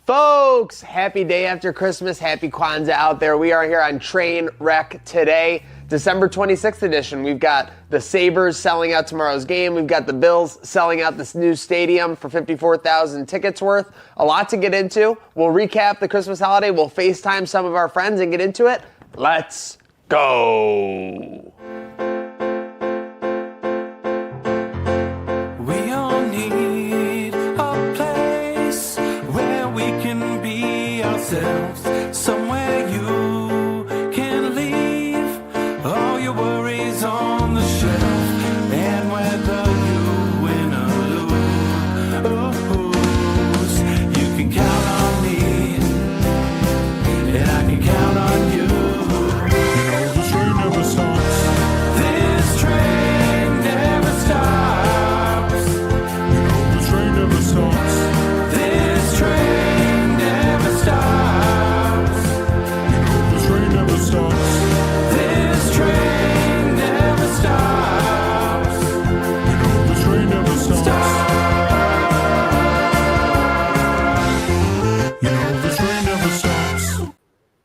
Folks, happy day after Christmas. Happy Kwanzaa out there. We are here on Trainwreck today, December 26th edition. We've got the Sabres selling out tomorrow's game. We've got the Bills selling out this new stadium for 54,000 tickets worth. A lot to get into. We'll recap the Christmas holiday. We'll FaceTime some of our friends and get into it. Let's go. Somewhere you can leave all your worries on the shelf, and whether you win or lose, you can count on me, and I can count on you. You know this train never stops. This train never stops. You know this train never stops. This train never stops.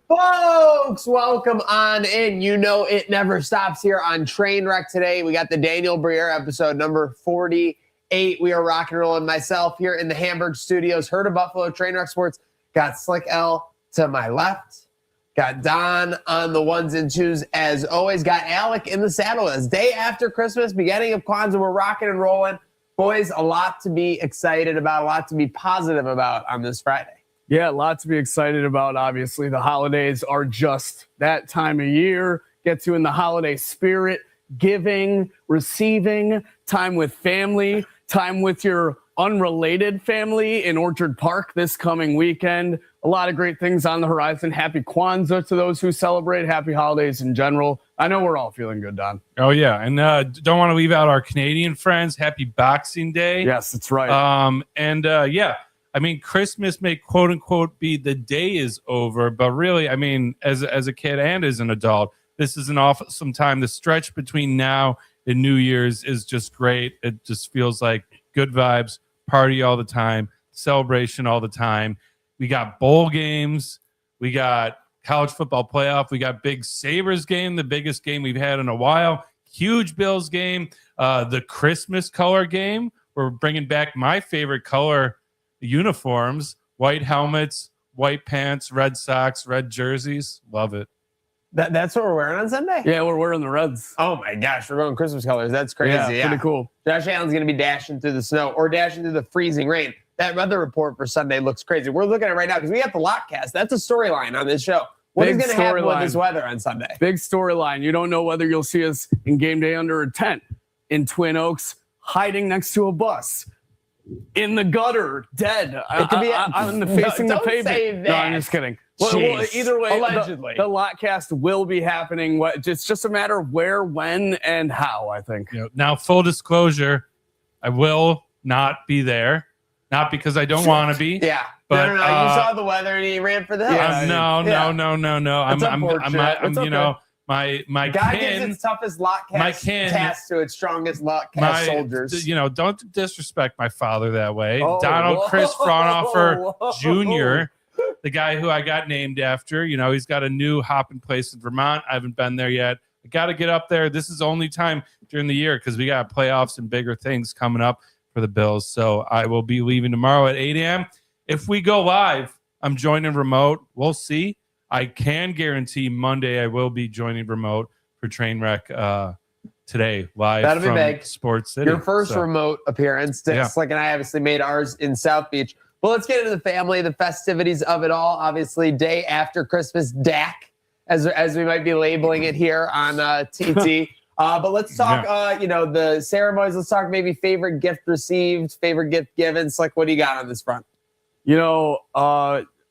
Folks, welcome on in. You know it never stops here on Trainwreck today. We got the Daniel Briere episode number 48. We are rock and rolling. Myself here in the Hamburg studios. Heard of Buffalo Trainwreck Sports. Got Slick L to my left. Got Don on the ones and twos as always. Got Alec in the saddle. It's day after Christmas, beginning of Kwanzaa. We're rocking and rolling. Boys, a lot to be excited about, a lot to be positive about on this Friday. Yeah, a lot to be excited about. Obviously, the holidays are just that time of year. Gets you in the holiday spirit, giving, receiving, time with family, time with your unrelated family in Orchard Park this coming weekend. A lot of great things on the horizon. Happy Kwanzaa to those who celebrate. Happy holidays in general. I know we're all feeling good, Don. Oh, yeah. And don't want to leave out our Canadian friends. Happy Boxing Day. Yes, that's right. Yeah. I mean, Christmas may quote unquote be the day is over, but really, I mean, as a kid and as an adult, this is an awesome time. The stretch between now and New Year's is just great. It just feels like good vibes, party all the time, celebration all the time. We got bowl games. We got college football playoff. We got big Sabres game, the biggest game we've had in a while. Huge Bills game. The Christmas color game. We're bringing back my favorite color uniforms, white helmets, white pants, red socks, red jerseys. Love it. That's what we're wearing on Sunday? Yeah, we're wearing the Reds. Oh my gosh, we're going Christmas colors. That's crazy. Yeah, pretty cool. Josh Allen's going to be dashing through the snow or dashing through the freezing rain. That weather report for Sunday looks crazy. We're looking at it right now because we got the Lockcast. That's a storyline on this show. What is going to happen with this weather on Sunday? Big storyline. You don't know whether you'll see us in game day under a tent, in Twin Oaks, hiding next to a bus, in the gutter, dead. It could be facing the pavement. Say that. No, I'm just kidding. Well, either way, allegedly, the Lockcast will be happening. It's just a matter of where, when, and how, I think. Now, full disclosure, I will not be there. Not because I don't want to be. Yeah. But, no. You saw the weather and he ran for the hill. No. I'm you know, my God kin, gives its toughest Lockcast task to its strongest Lockcast soldiers. You know, don't disrespect my father that way. Donald Chris Fraunhofer Jr., the guy who I got named after. You know, he's got a new hopping place in Vermont. I haven't been there yet. I got to get up there. This is the only time during the year because we got playoffs and bigger things coming up for the Bills. So I will be leaving tomorrow at 8 a.m. If we go live, I'm joining remote. We'll see. I can guarantee Monday I will be joining remote for Trainwreck today, live That'll from be big. Sports City. Your first remote appearance. Yeah. Slick and I obviously made ours in South Beach. Well, let's get into the family, the festivities of it all. Obviously, day after Christmas, DAC, as we might be labeling it here on TT. But let's talk, the ceremonies. Let's talk maybe favorite gift received, favorite gift given. Slick, what do you got on this front?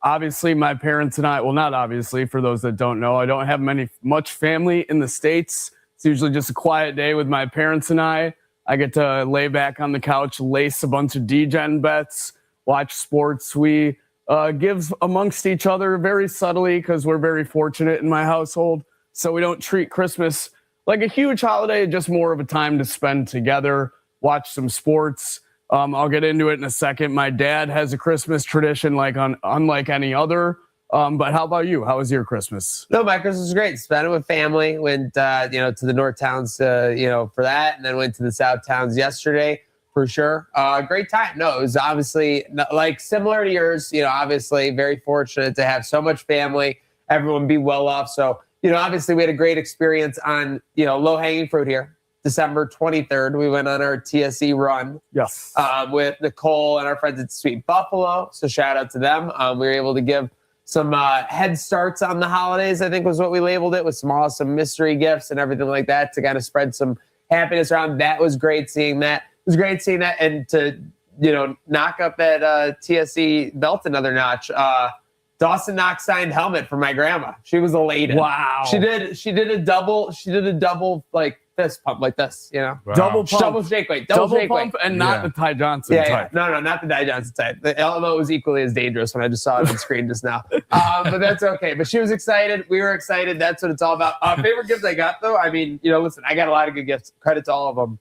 Obviously, my parents and I, well, not obviously, for those that don't know, I don't have much family in the States. It's usually just a quiet day with my parents and I. I get to lay back on the couch, lace a bunch of D-Gen bets, watch sports. We give amongst each other very subtly because we're very fortunate in my household. So we don't treat Christmas like a huge holiday, just more of a time to spend together, watch some sports. I'll get into it in a second. My dad has a Christmas tradition unlike any other. But how about you? How was your Christmas? No, my Christmas was great. Spent it with family. Went, to the North Towns, for that, and then went to the South Towns yesterday for sure. Great time. No, it was obviously like similar to yours. Obviously very fortunate to have so much family. Everyone be well off. So, obviously we had a great experience on, low hanging fruit here. December 23rd, we went on our TSE run. Yes. With Nicole and our friends at Sweet Buffalo. So shout out to them. We were able to give some head starts on the holidays, I think was what we labeled it, with some awesome mystery gifts and everything like that to kind of spread some happiness around. That was great seeing that. It was great seeing that, and to knock up that TSE belt another notch. Dawson Knox signed helmet for my grandma. She was elated. Wow. She did a double like fist pump like this, Wow. Double pump. double shake weight, double shake pump, weight. and not the Ty Johnson type. No, not the Ty Johnson type. Although it was equally as dangerous when I just saw it on screen just now. But that's okay. But she was excited. We were excited. That's what it's all about. Favorite gifts I got though. I mean, listen, I got a lot of good gifts. Credit to all of them.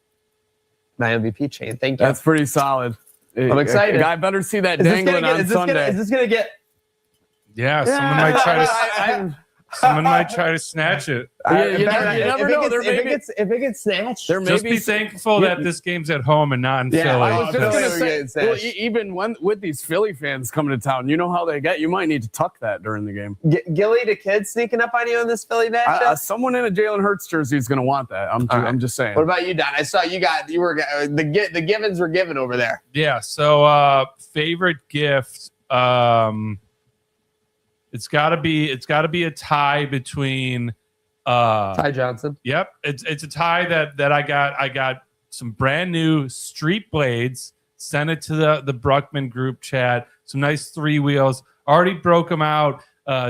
My MVP chain. Thank you. That's pretty solid. I'm excited. I better see that dangling on Sunday. Is this gonna get? Yeah, someone might try to snatch it. You never know. If it gets snatched, there may Just be thankful that this game's at home and not in Philly. I was just Philly going getting to say, snatched. even with these Philly fans coming to town, you know how they get. You might need to tuck that during the game. Gilly the kid sneaking up on you in this Philly matchup. Someone in a Jalen Hurts jersey is going to want that. I'm just saying. What about you, Don? I saw you were the givens were given over there. Yeah. So favorite gift. It's gotta be a tie between Ty Johnson. Yep. It's a tie that I got some brand new street blades, sent it to the Bruckman group chat, some nice 3 wheels, already broke them out,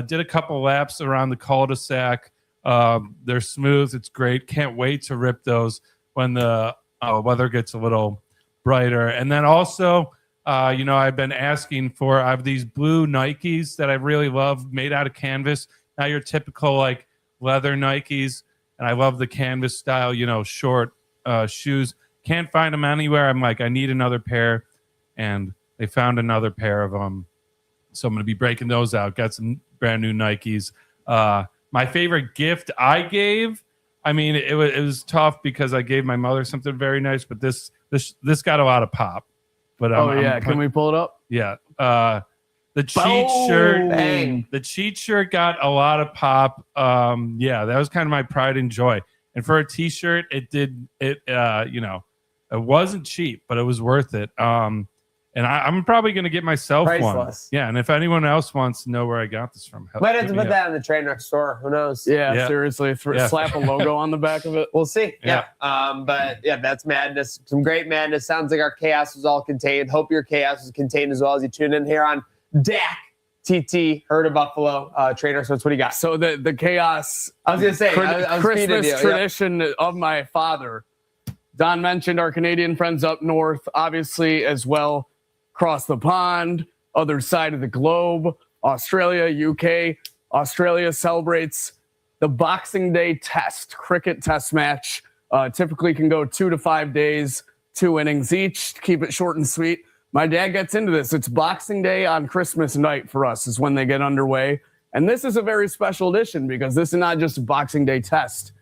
did a couple laps around the cul-de-sac. They're smooth. It's great. Can't wait to rip those when the weather gets a little brighter. And then also, I've been asking for, I have these blue Nikes that I really love, made out of canvas. Not your typical like leather Nikes. And I love the canvas style, short shoes. Can't find them anywhere. I'm like, I need another pair. And they found another pair of them. So I'm going to be breaking those out. Got some brand new Nikes. My favorite gift I gave, I mean, it was tough because I gave my mother something very nice, but this got a lot of pop. But can we pull it up? Yeah. The cheat shirt. Bang. The cheat shirt got a lot of pop. That was kind of my pride and joy. And for a t-shirt, it wasn't cheap, but it was worth it. And I'm probably going to get myself Priceless. one. Yeah. And if anyone else wants to know where I got this from, might have to put that in the Trainwreck store. Who knows? Yeah. Seriously. Slap a logo on the back of it. We'll see. Yeah. But that's madness. Some great madness. Sounds like our chaos was all contained. Hope your chaos was contained as well as you tune in here on DAC. TT, Herd of Buffalo, Trainer. So what do you got? So the chaos. I was going to say, I was Christmas tradition of my father. Don mentioned our Canadian friends up north, obviously, as well. Across the pond, other side of the globe, Australia, UK. Australia celebrates the Boxing Day test, cricket test match. Typically can go 2 to 5 days, 2 innings each, to keep it short and sweet. My dad gets into this. It's Boxing Day on Christmas night for us is when they get underway. And this is a very special edition because this is not just a Boxing Day test.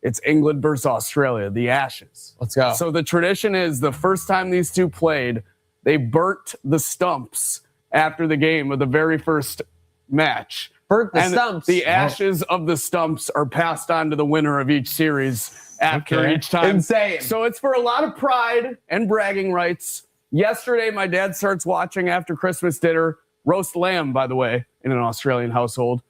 It's England versus Australia, the Ashes. Let's go. So the tradition is the first time these two played, they burnt the stumps after the game of the very first match. Burnt the stumps? The ashes of the stumps are passed on to the winner of each series after each time. Insane. So it's for a lot of pride and bragging rights. Yesterday, my dad starts watching after Christmas dinner. Roast lamb, by the way, in an Australian household.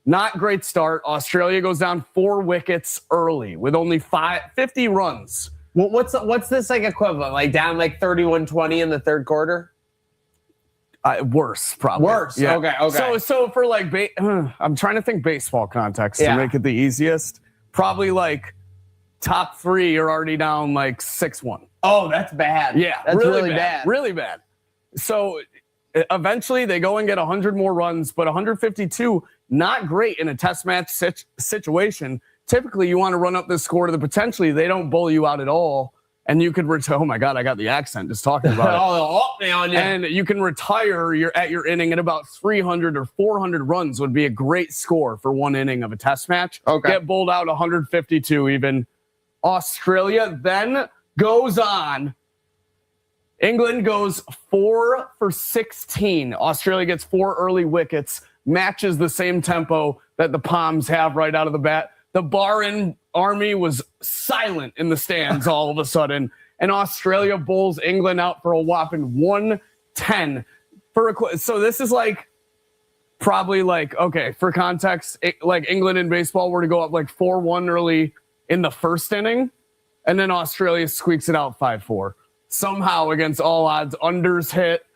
Not great start. Australia goes down 4 wickets early with only 50 runs. Well, what's this like equivalent? Like down like 31-20 in the third quarter? Worse, probably. Worse. Yeah. Okay. So for like, I'm trying to think baseball context to make it the easiest. Probably like top 3 are already down like 6-1. Oh, that's bad. Yeah, that's really bad. Really bad. So eventually they go and get 100 more runs, but 152, not great in a test match situation. Typically, you want to run up this score to the potentially. They don't bowl you out at all. and you could retire. Oh my God, I got the accent just talking about it. And you can retire at your inning at about 300 or 400 runs would be a great score for one inning of a test match. Okay. Get bowled out 152 even. Australia then goes on. England goes 4 for 16. Australia gets 4 early wickets, matches the same tempo that the Palms have right out of the bat. The Bahrain army was silent in the stands all of a sudden, and Australia bowls England out for a whopping 110. So this is like probably like, okay, for context, like England in baseball were to go up like 4-1 early in the first inning, and then Australia squeaks it out 5-4. Somehow, against all odds, unders hit.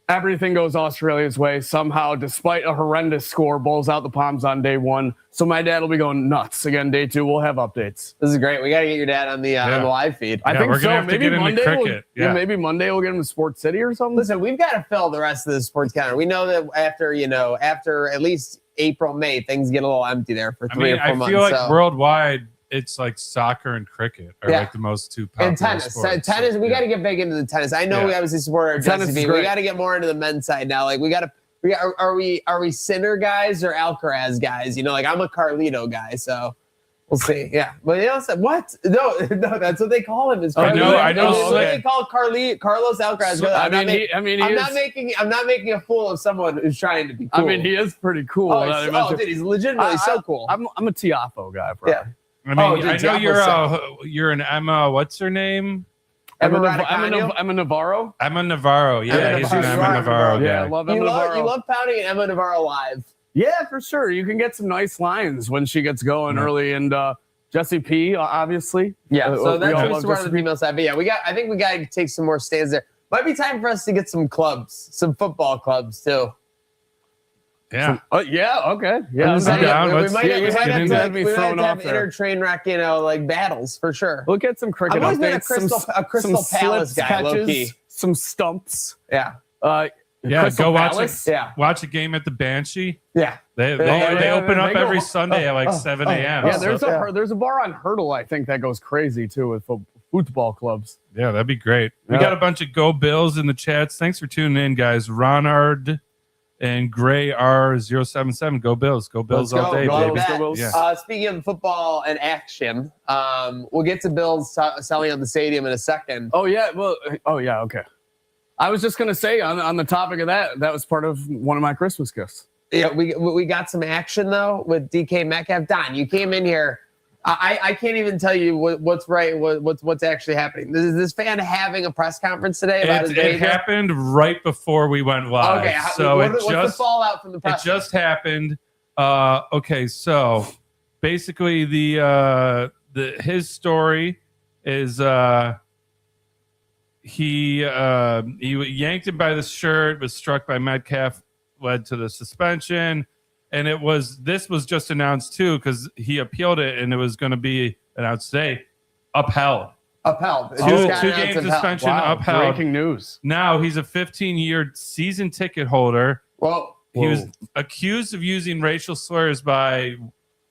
Everything goes Australia's way. Somehow, despite a horrendous score, bowls out the Palms on day 1. So my dad will be going nuts again. Day 2, we'll have updates. This is great. We got to get your dad on the live feed. I think we're gonna have maybe to get Monday. into cricket. Maybe Monday we'll get him to Sports City or something. Listen, we've got to fill the rest of the sports calendar. We know that after at least April, May, things get a little empty there for 3 or 4 months. I feel like worldwide, it's like soccer and cricket are like the most 2 popular and tennis. sports. Tennis, we got to get big into the tennis. I know we obviously support our Jesse B. We got to get more into the men's side now. Like are we Sinner guys or Alcaraz guys? Like I'm a Carlito guy, so we'll see. Yeah, but what? No, that's what they call him. Is I know. What they call Carlos Alcaraz. So, I'm not making a fool of someone who's trying to be cool. I mean, he is pretty cool. Dude, he's legitimately so cool. I'm a Tiafo guy, bro. Yeah. I mean, I know you're an Emma. What's her name? Emma Navarro. Emma Navarro. Yeah, he's an Emma Navarro guy. Yeah, I love Emma Navarro. You love pounding an Emma Navarro live. Yeah, for sure. You can get some nice lines when she gets going early, and Jesse P, obviously. Yeah, so that's just one of the female side. But yeah, I think we got to take some more stands there. Might be time for us to get some clubs, some football clubs too. Yeah. Okay. Yeah. We might have to have inner Trainwreck, like battles for sure. We'll get some cricket. I've always been updates, a Crystal Palace guy, low key. Some stumps. Yeah. Go watch Palace? watch a game at the Banshee. Yeah. They open up every Sunday at like 7 a.m. Yeah, there's a bar on Hurdle, I think, that goes crazy too with football clubs. Yeah, that'd be great. We got a bunch of Go Bills in the chats. Thanks for tuning in, guys. Ronard and Gray R077. Go Bills. Go Bills all day, baby. Yeah. Speaking of football and action, we'll get to Bills selling out the stadium in a second. Okay. I was just going to say on the topic of that was part of one of my Christmas gifts. Yeah, we got some action, though, with DK Metcalf. Don, you came in here. I can't even tell you what's right, what's actually happening. Is this fan having a press conference today about his behavior? It happened right before we went live. Okay, so what's the fallout from the press? It just happened. Okay, so basically his story is he yanked him by the shirt, was struck by Metcalf, led to the suspension. And this was just announced too, because he appealed it and it was going to be announced today. Upheld. Two game suspension upheld. Breaking news. Now he's a 15-year season ticket holder. Well, he was accused of using racial slurs by,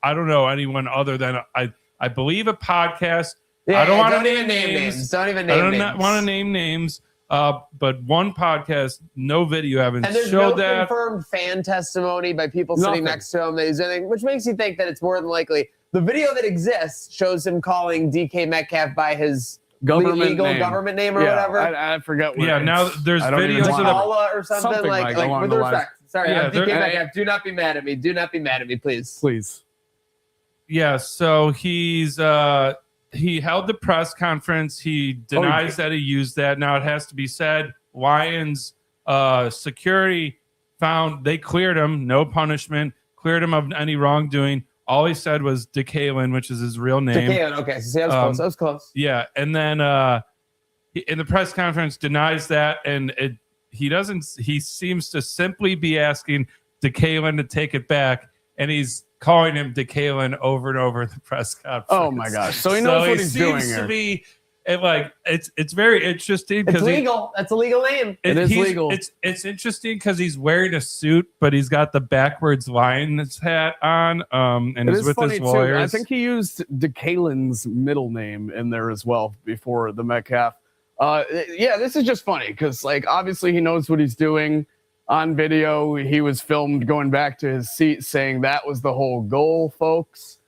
I don't know, anyone other than I believe a podcast. Yeah, I don't want to name names. Don't even name names. I don't want to name names. But one podcast, no video evidence and there's showed no that. confirmed fan testimony by people sitting next to him that he's doing, which makes you think that it's more than likely. The video that exists shows him calling DK Metcalf by his legal government name or whatever. I forget what. Yeah, now there's videos of Allah or something like with respect. Sorry, DK Metcalf. Do not be mad at me. Do not be mad at me, please. Please. Yeah, so he held the press conference. He denies that he used that. Now it has to be said, Lions security they cleared him, no punishment, cleared him of any wrongdoing. All he said was DeKalin, which is his real name. DeKalin, okay. So that was close. Yeah, and then in the press conference denies that, and he seems to simply be asking DeKalin to take it back, and he's calling him DeKalin over and over in the press conference. Oh my gosh! So he knows what he's doing here. And like it's very interesting It's because legal. That's a legal name. It is legal. It's interesting because he's wearing a suit, but he's got the backwards Lions hat on. And It he's is with funny his too. lawyers. I think he used DeKalen's middle name in there as well before the Metcalf. Yeah, this is just funny because like obviously he knows what he's doing. On video, he was filmed going back to his seat saying that was the whole goal, folks.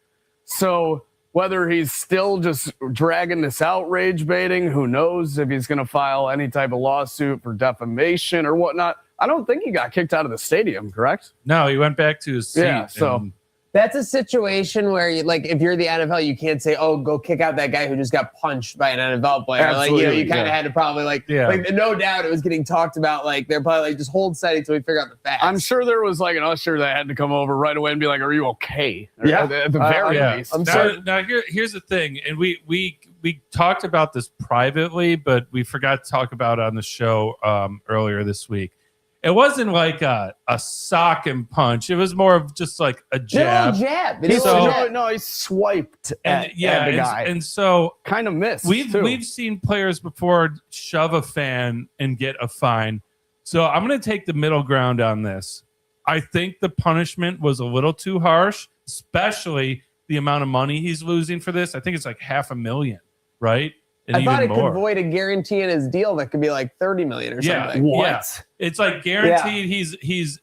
So whether he's still just dragging this out, rage baiting, who knows if he's going to file any type of lawsuit for defamation or whatnot. I don't think he got kicked out of the stadium, correct? No, he went back to his seat. Yeah, so and- That's a situation where, you, like, if you're the NFL, you can't say, "Oh, go kick out that guy who just got punched by an NFL player." Absolutely, like, you kind of yeah. had to probably, like, no doubt it was getting talked about. Like, they're probably like, just hold steady till we figure out the facts. I'm sure there was like an usher that had to come over right away and be like, "Are you okay?" Yeah. At the very yeah. least. I'm now, sorry. now here's the thing, and we talked about this privately, but we forgot to talk about it on the show earlier this week. It wasn't like a sock and punch. It was more of just like a jab. Jab. He So- he swiped And at the guy. and so Kind of missed. we've too. seen players before shove a fan and get a fine. So I'm going to take the middle ground on this. I think the punishment was a little too harsh, especially the amount of money he's losing for this. I think it's like $500,000, right? And I thought it even could more. void a guarantee in his deal that could be like $30 million or something. What? Yeah. It's like guaranteed.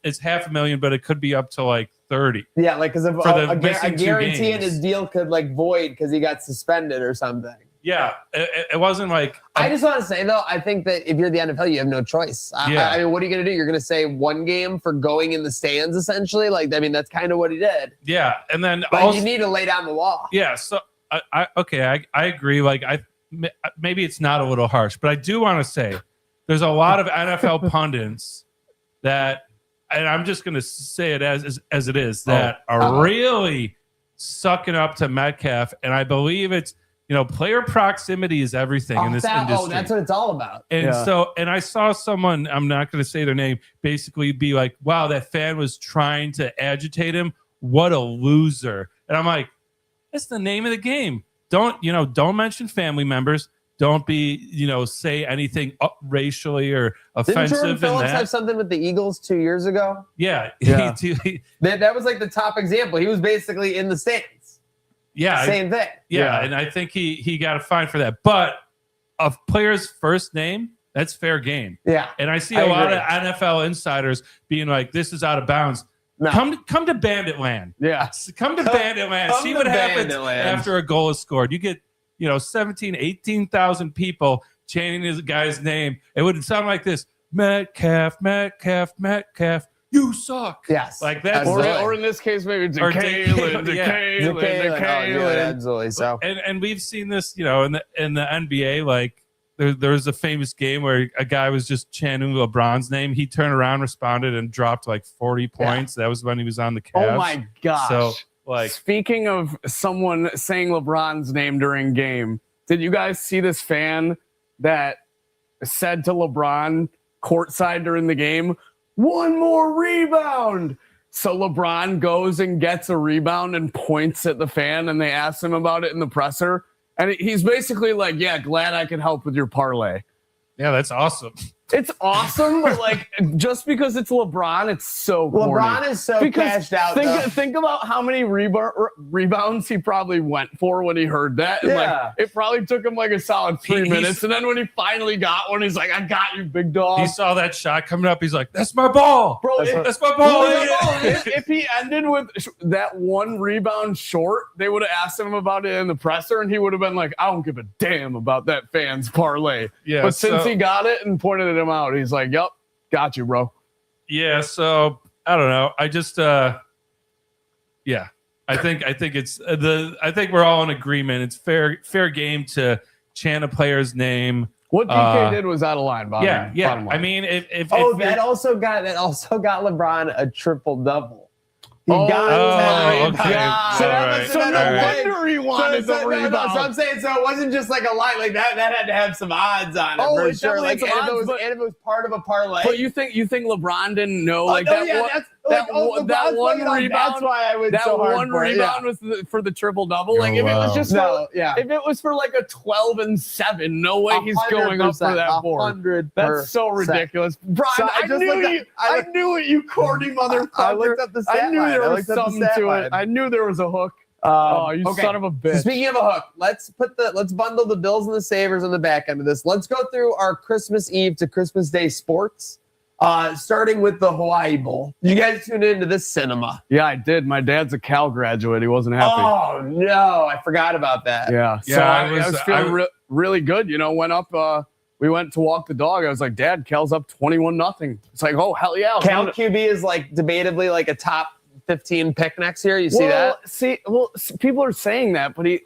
It's $500,000, but it could be up to like 30. Yeah, like because For the a missing 2 guarantee in games. his deal could like void because he got suspended or something. Yeah, it wasn't like I just want to say though, I think that if you're the NFL, you have no choice. Yeah. I mean, what are you going to do? You're going to say one game for going in the stands, essentially. Like, I mean, that's kind of what he did. yeah, and then Like, also, you need to lay down the law. yeah. So I agree. Like maybe it's not a little harsh, but I do want to say there's a lot of NFL pundits that, and I'm just going to say it as it is, that are really sucking up to Metcalf, and I believe it's. Player proximity is everything in this industry. That's what it's all about. And and I saw someone, I'm not going to say their name, basically be like, wow, that fan was trying to agitate him. What a loser. And I'm like, that's the name of the game. Don't mention family members. Don't be, say anything racially or Didn't Jordan offensive in Phillips that. have something with the Eagles 2 years ago? Yeah. Yeah. That was like the top example. He was basically in the stands. Yeah. Same thing. Yeah, and I think he got a fine for that. But a player's first name, that's fair game. Yeah. And I see I a lot agree. of NFL insiders being like, this is out of bounds. No. Come to Bandit Land. Yeah. Come to Bandit Land. come See to what happens Bandit Land. after a goal is scored. You get, 17, 18,000 people chanting this guy's name. It would sound like this: Metcalf, Metcalf, Metcalf. You suck. Yes. Like that. Or in this case, maybe Or DeKalen. Yeah, absolutely. So And we've seen this, in the NBA. Like there was a famous game where a guy was just chanting LeBron's name. He turned around, responded, and dropped like 40 points. That was when he was on the Cavs. Oh my gosh. So like, speaking of someone saying LeBron's name during game, did you guys see this fan that said to LeBron courtside during the game, "One more rebound"? So LeBron goes and gets a rebound and points at the fan, and they ask him about it in the presser. And he's basically like, "Yeah, glad I can help with your parlay." yeah, that's awesome. It's awesome, but like just because it's LeBron, it's so corny. LeBron is so Because cashed out. though. think about how many rebounds he probably went for when he heard that. And Yeah. like, it probably took him like a solid 3 minutes. And then when he finally got one, he's like, "I got you, big dog." He saw that shot coming up. He's like, "That's my ball, Bro, That's my ball." if he ended with that one rebound short, they would have asked him about it in the presser, and he would have been like, "I don't give a damn about that fan's parlay." Yeah, But since so- he got it and pointed him out, he's like, "Yup, got you, bro." Yeah, so I don't know. I just yeah. I think it's I think we're all in agreement. It's fair game to chant a player's name. What DK did was out of line, bottom Yeah. line. I mean, if that also got LeBron a triple double. He got oh, it. okay. So All that right. must So have no been a big- wonder he wanted the rebound. So I'm saying, so it wasn't just like a line like that. That had to have some odds on it Oh, for it sure. definitely Like, had some and odds, if it was part of a parlay. But you think LeBron didn't know Oh, like no, that? yeah, What- Like, that one rebound. rebound. That's why I went That so hard one for it. rebound was for the triple double. Like if it was just if it was for like a 12-7, no way he's going up for that board. 100%. That's so ridiculous, Brian. So I knew it, you corny motherfucker. I looked up the stat I knew line. there was something to it. I knew there was a hook. You son of a bitch. So speaking of a hook, let's bundle the Bills and the Sabres on the back end of this. Let's go through our Christmas Eve to Christmas Day sports. Starting with the Hawaii Bowl. You guys tuned into this cinema. Yeah, I did. My dad's a Cal graduate. He wasn't happy. Oh no, I forgot about that. Yeah. So I was feeling really good. You know, went up. We went to walk the dog. I was like, Dad, Cal's up 21-0. It's like, oh hell yeah. Cal QB is like debatably like a top 15 pick next year. You see that? People are saying that, but he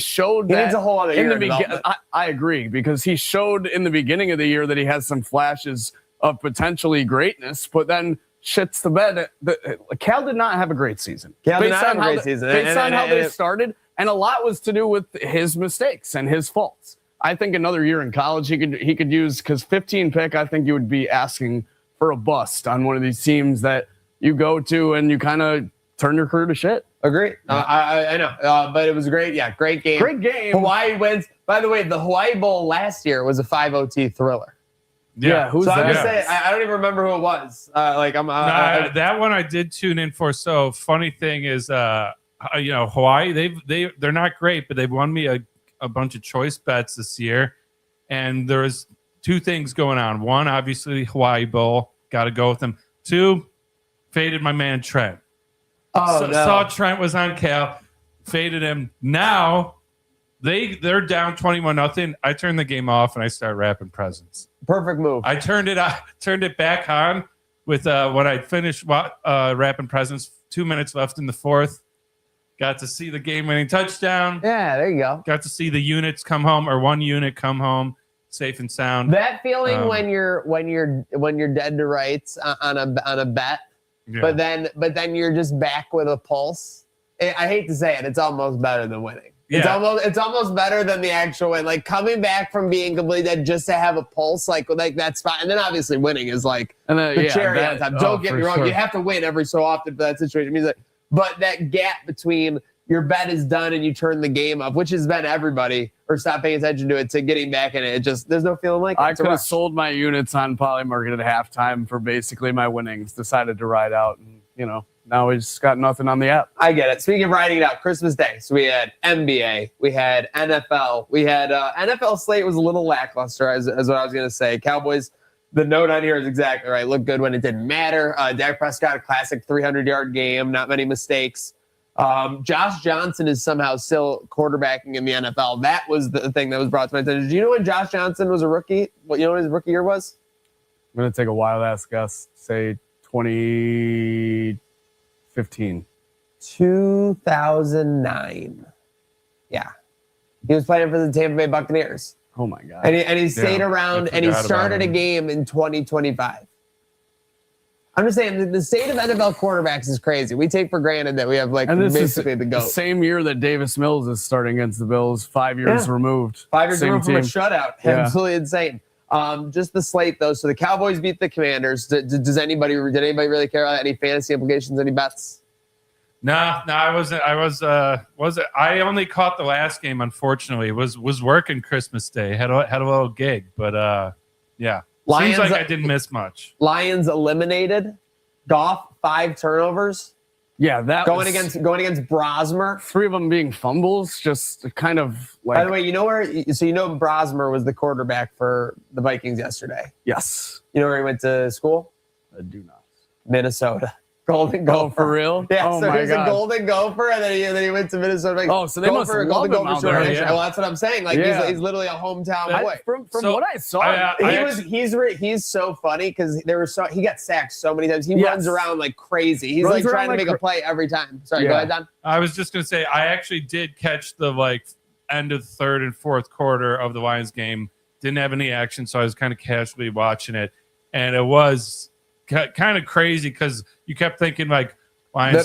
showed that. He needs a whole other year in the beginning. I agree, because he showed in the beginning of the year that he has some flashes of potentially greatness, but then shits the bed. Cal did not have a great season. Based on how they started, and a lot was to do with his mistakes and his faults. I think another year in college he could use, because 15 pick, I think you would be asking for a bust on one of these teams that you go to and you kind of turn your career to shit. Agree. I know. But it was great. Yeah, great game. Great game. Hawaii wins. By the way, the Hawaii Bowl last year was a 5 OT thriller. Yeah, who's that? I'm just saying, I don't even remember who it was. That one I did tune in for. So funny thing is, Hawaii, they're not great, but they've won me a bunch of choice bets this year. And there's two things going on. One, obviously, Hawaii Bowl, got to go with them. Two, faded my man Trent. Saw Trent was on Cal, faded him. Now they're down 21-0. I turned the game off and I started wrapping presents. Perfect move. I turned it back on with when I finished wrapping presents. 2 minutes left in the fourth. Got to see the game-winning touchdown. Yeah, there you go. Got to see the units come home, or one unit come home safe and sound. That feeling when you're dead to rights on a bet, but then you're just back with a pulse. I hate to say it, it's almost better than winning. Yeah. It's almost better than the actual win. Like coming back from being completely dead just to have a pulse, like that spot, and then obviously winning is like the cherry on top. Don't get me wrong, you have to win every so often for that situation. It means but that gap between your bet is done and you turn the game up, which has been everybody, or stop paying attention to it, to getting back in it. There's no feeling like it. I could have sold my units on Polymarket at halftime for basically my winnings. Decided to ride out, and now we just got nothing on the app. I get it. Speaking of riding it out, Christmas Day. So we had NBA, we had NFL, we had NFL slate was a little lackluster, as what I was going to say. Cowboys, the note on here is exactly right. Looked good when it didn't matter. Dak Prescott, a classic 300-yard game, not many mistakes. Josh Johnson is somehow still quarterbacking in the NFL. That was the thing that was brought to my attention. Do you know when Josh Johnson was a rookie? What his rookie year was? I'm going to take a wild-ass guess. Say 2015. 2009. Yeah. He was playing for the Tampa Bay Buccaneers. Oh, my God. And he stayed around, and he started a game in 2025. I'm just saying, the state of NFL quarterbacks is crazy. We take for granted that we have, basically the GOAT. The same year that Davis Mills is starting against the Bills, 5 years removed. 5 years removed from a shutout. Yeah. Absolutely insane. Just the slate, though. So the Cowboys beat the Commanders. Did anybody really care about any fantasy implications, any bets? No, I wasn't. I only caught the last game, unfortunately. Was working Christmas Day. Had a little gig, but yeah. Lions, seems like I didn't miss much. Lions eliminated. Goff, 5 turnovers. Yeah, that going against Brosmer. 3 of them being fumbles, just kind of like. By the way, Brosmer was the quarterback for the Vikings yesterday. Yes. You know where he went to school? I do not. Minnesota. Golden Gopher. Oh, for real? Yeah, oh so my he's God. a Golden Gopher, and then he went to Minnesota. Oh, so they must love him out there. Yeah. Well, that's what I'm saying. He's literally a hometown boy. From what I saw, he's so funny because he got sacked so many times. He runs around like crazy. He's trying to make a play every time. Sorry, go ahead, Don. I was just gonna say I actually did catch the end of third and fourth quarter of the Lions game. Didn't have any action, so I was kind of casually watching it, and it was kind of crazy because you kept thinking Lions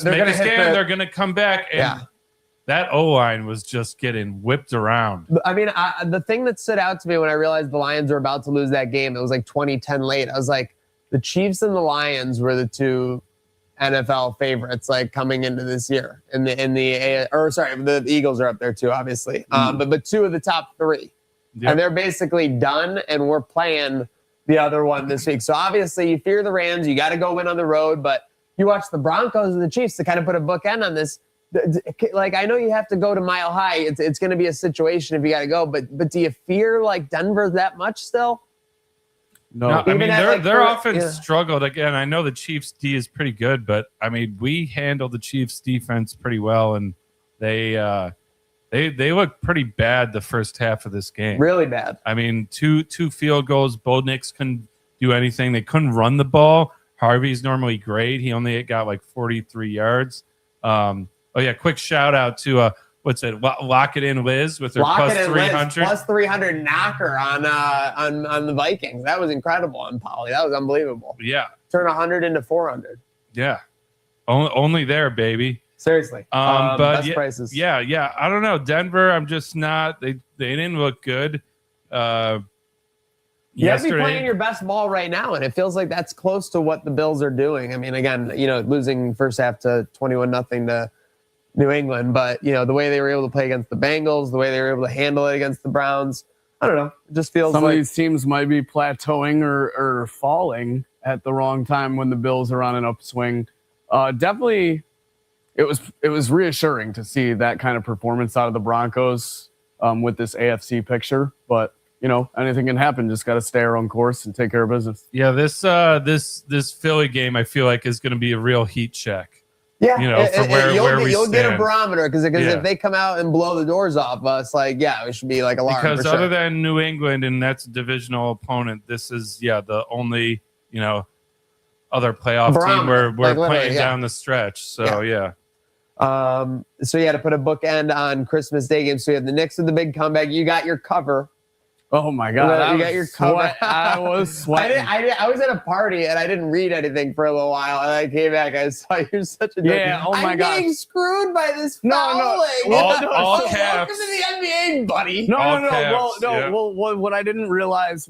make a stand, they're going to come back, and that O-line was just getting whipped around. I mean, the thing that stood out to me when I realized the Lions were about to lose that game, it was 2010 late. I was like, the Chiefs and the Lions were the two NFL favorites like coming into this year. The Eagles are up there too, obviously. But two of the top three. Yep. And they're basically done, and we're playing the other one this week. So obviously you fear the Rams. You got to go win on the road, but you watch the Broncos and the Chiefs to kind of put a bookend on this. Like, I know you have to go to Mile High. It's going to be a situation if you got to go, but do you fear like Denver that much still? No, I mean, their offense yeah. struggled again. I know the Chiefs D is pretty good, but I mean, we handled the Chiefs defense pretty well, and they look pretty bad the first half of this game. Really bad. I mean, two field goals. Bo Nix couldn't do anything. They couldn't run the ball. Harvey's normally great. He only got like 43 yards. Quick shout out to Lock It In Liz with her plus 300. Plus 300 knocker on the Vikings. That was incredible on Polly. That was unbelievable. Yeah. Turn 100 into 400. Yeah. Only there, baby. Seriously. But best prices. Yeah. I don't know. Denver, I'm just not. They didn't look good. You have to be playing your best ball right now, and it feels like that's close to what the Bills are doing. I mean, again, losing first half to 21-0 to New England, but the way they were able to play against the Bengals, the way they were able to handle it against the Browns, I don't know. It just feels some like of these teams might be plateauing or falling at the wrong time when the Bills are on an upswing. Definitely, it was reassuring to see that kind of performance out of the Broncos with this AFC picture, but. Anything can happen. Just got to stay our own course and take care of business. Yeah, this Philly game, I feel like is going to be a real heat check. Yeah, from where we you'll stand. get a barometer because if they come out and blow the doors off us, we should be like alarmed. Because for other sure. than New England, and that's a divisional opponent, this is the only other playoff team where we're playing down the stretch. So yeah. To put a bookend on Christmas Day game. So you have the Knicks with the big comeback. You got your cover. Oh my God! You got your cover. I was sweating. I was at a party and I didn't read anything for a little while, and I came back. I saw you're such a yeah. Oh my God! I'm getting screwed by this fouling. All caps. Welcome to the NBA, buddy. No. Caps, Well, what I didn't realize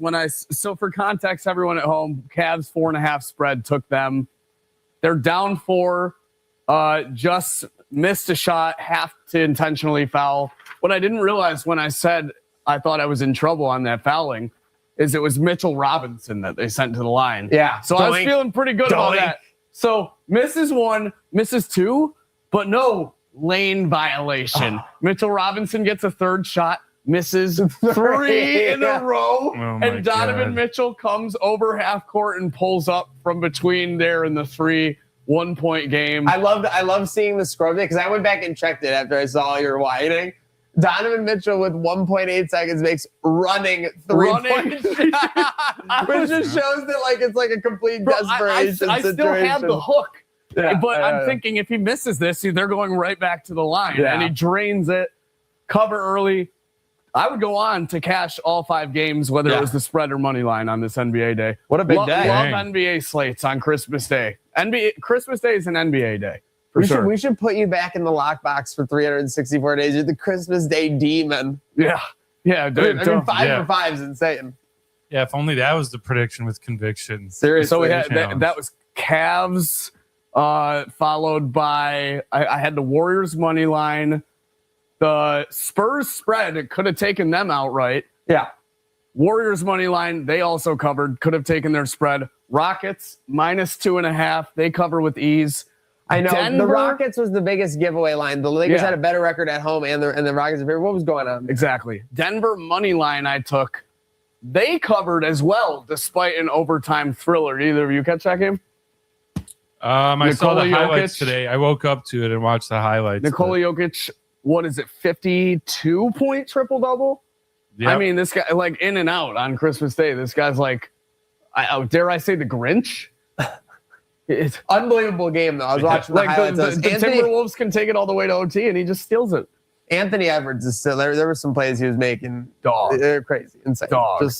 so for context, everyone at home, Cavs 4.5 spread took them. They're down 4. Just missed a shot, have to intentionally foul. What I didn't realize when I said I thought I was in trouble on that fouling is it was Mitchell Robinson that they sent to the line. Yeah. So I was feeling pretty good about that. So misses 1, misses 2, but no lane violation. Mitchell Robinson gets a 3rd shot, misses 3 in a row, and Donovan Mitchell comes over half court and pulls up from between there in the 3 1-point game. I love seeing the score because I went back and checked it after I saw your whining. Donovan Mitchell with 1.8 seconds makes running 3-point which just shows that it's like a complete desperation situation. I still have the hook, but I'm thinking if he misses this, they're going right back to the line, and he drains it. Cover early. I would go on to cash all 5 games, whether it was the spread or money line on this NBA day. What a big day! Love NBA slates on Christmas Day. Christmas Day is an NBA day. We should put you back in the lockbox for 364 days. You're the Christmas Day demon. Yeah. Dude, 5 for 5 is insane. Yeah, if only that was the prediction with conviction. Seriously. So we had that was Cavs, followed by I had the Warriors money line, the Spurs spread. It could have taken them outright. Yeah. Warriors money line, they also covered. Could have taken their spread. Rockets -2.5. They cover with ease. I know Denver, the Rockets was the biggest giveaway line. The Lakers had a better record at home, and the Rockets. What was going on? Exactly. Denver money line I took. They covered as well, despite an overtime thriller. Either of you catch that game? I saw the highlights Jokic. today. I woke up to it and watched the highlights. Nikola Jokic, 52-point triple double? Yep. I mean, this guy in and out on Christmas Day. This guy's dare I say the Grinch? It's unbelievable game though. I was watching the highlights. The Timberwolves can take it all the way to OT, and he just steals it. Anthony Edwards is still there. There were some plays he was making. Dog. They're crazy, insane. Dog.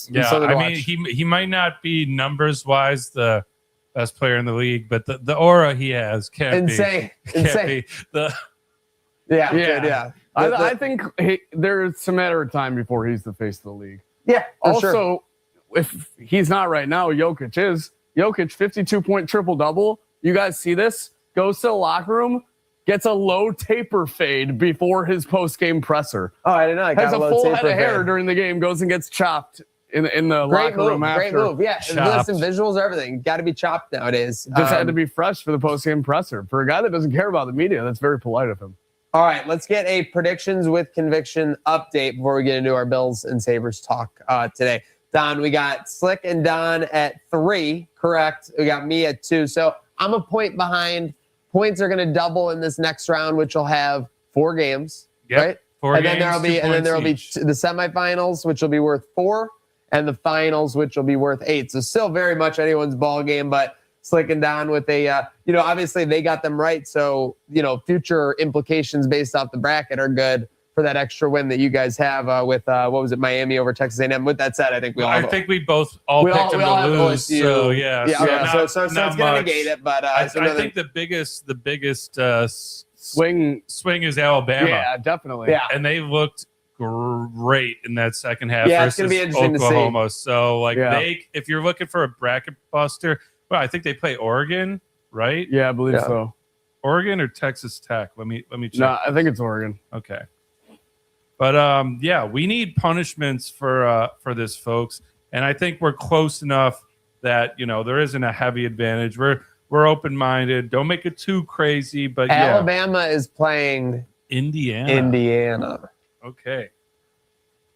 He might not be numbers wise the best player in the league, but the aura he has can't be. Insane. I think there's a matter of time before he's the face of the league. Yeah. Also, if he's not right now, Jokic is. Jokic, 52-point triple-double. You guys see this? goes to the locker room, gets a low taper fade before his post-game presser. Oh, I didn't know. I Has got a low full taper head of hair fade. during the game, goes and gets chopped in the Great locker room move. after. Great move. Yeah. Chopped. Listen, visuals, everything. Got to be chopped nowadays. Just had to be fresh for the post-game presser. For a guy that doesn't care about the media, that's very polite of him. All right, let's get a predictions with conviction update before we get into our Bills and Sabres talk today. Don, we got Slick and Don at 3, correct? We got me at 2. So I'm a point behind. Points are going to double in this next round, which will have 4 games, Yep. right? 4 and games, then there'll be 2 points each. the semifinals, which will be worth 4, and the finals, which will be worth 8. So still very much anyone's ball game, but Slick and Don with a, obviously they got them right. So, future implications based off the bracket are good for that extra win that you guys have with, what was it, Miami over Texas A&M. With that said, I think we all I think we both all picked them to have lose. OSU. So yeah, so it's not going to much. negate it. But I think the biggest Swing. is Alabama. Yeah, definitely. Yeah. And they looked great in that second half Yeah, it's versus gonna be interesting to see. Oklahoma. So Yeah. if you're looking for a bracket buster, well, I think they play Oregon, right? Yeah, I believe Yeah. so. Oregon or Texas Tech? Let me check. No, I think it's Oregon. Okay. But we need punishments for this, folks. And I think we're close enough that there isn't a heavy advantage. We're open-minded. Don't make it too crazy, but Alabama is playing Indiana. Okay.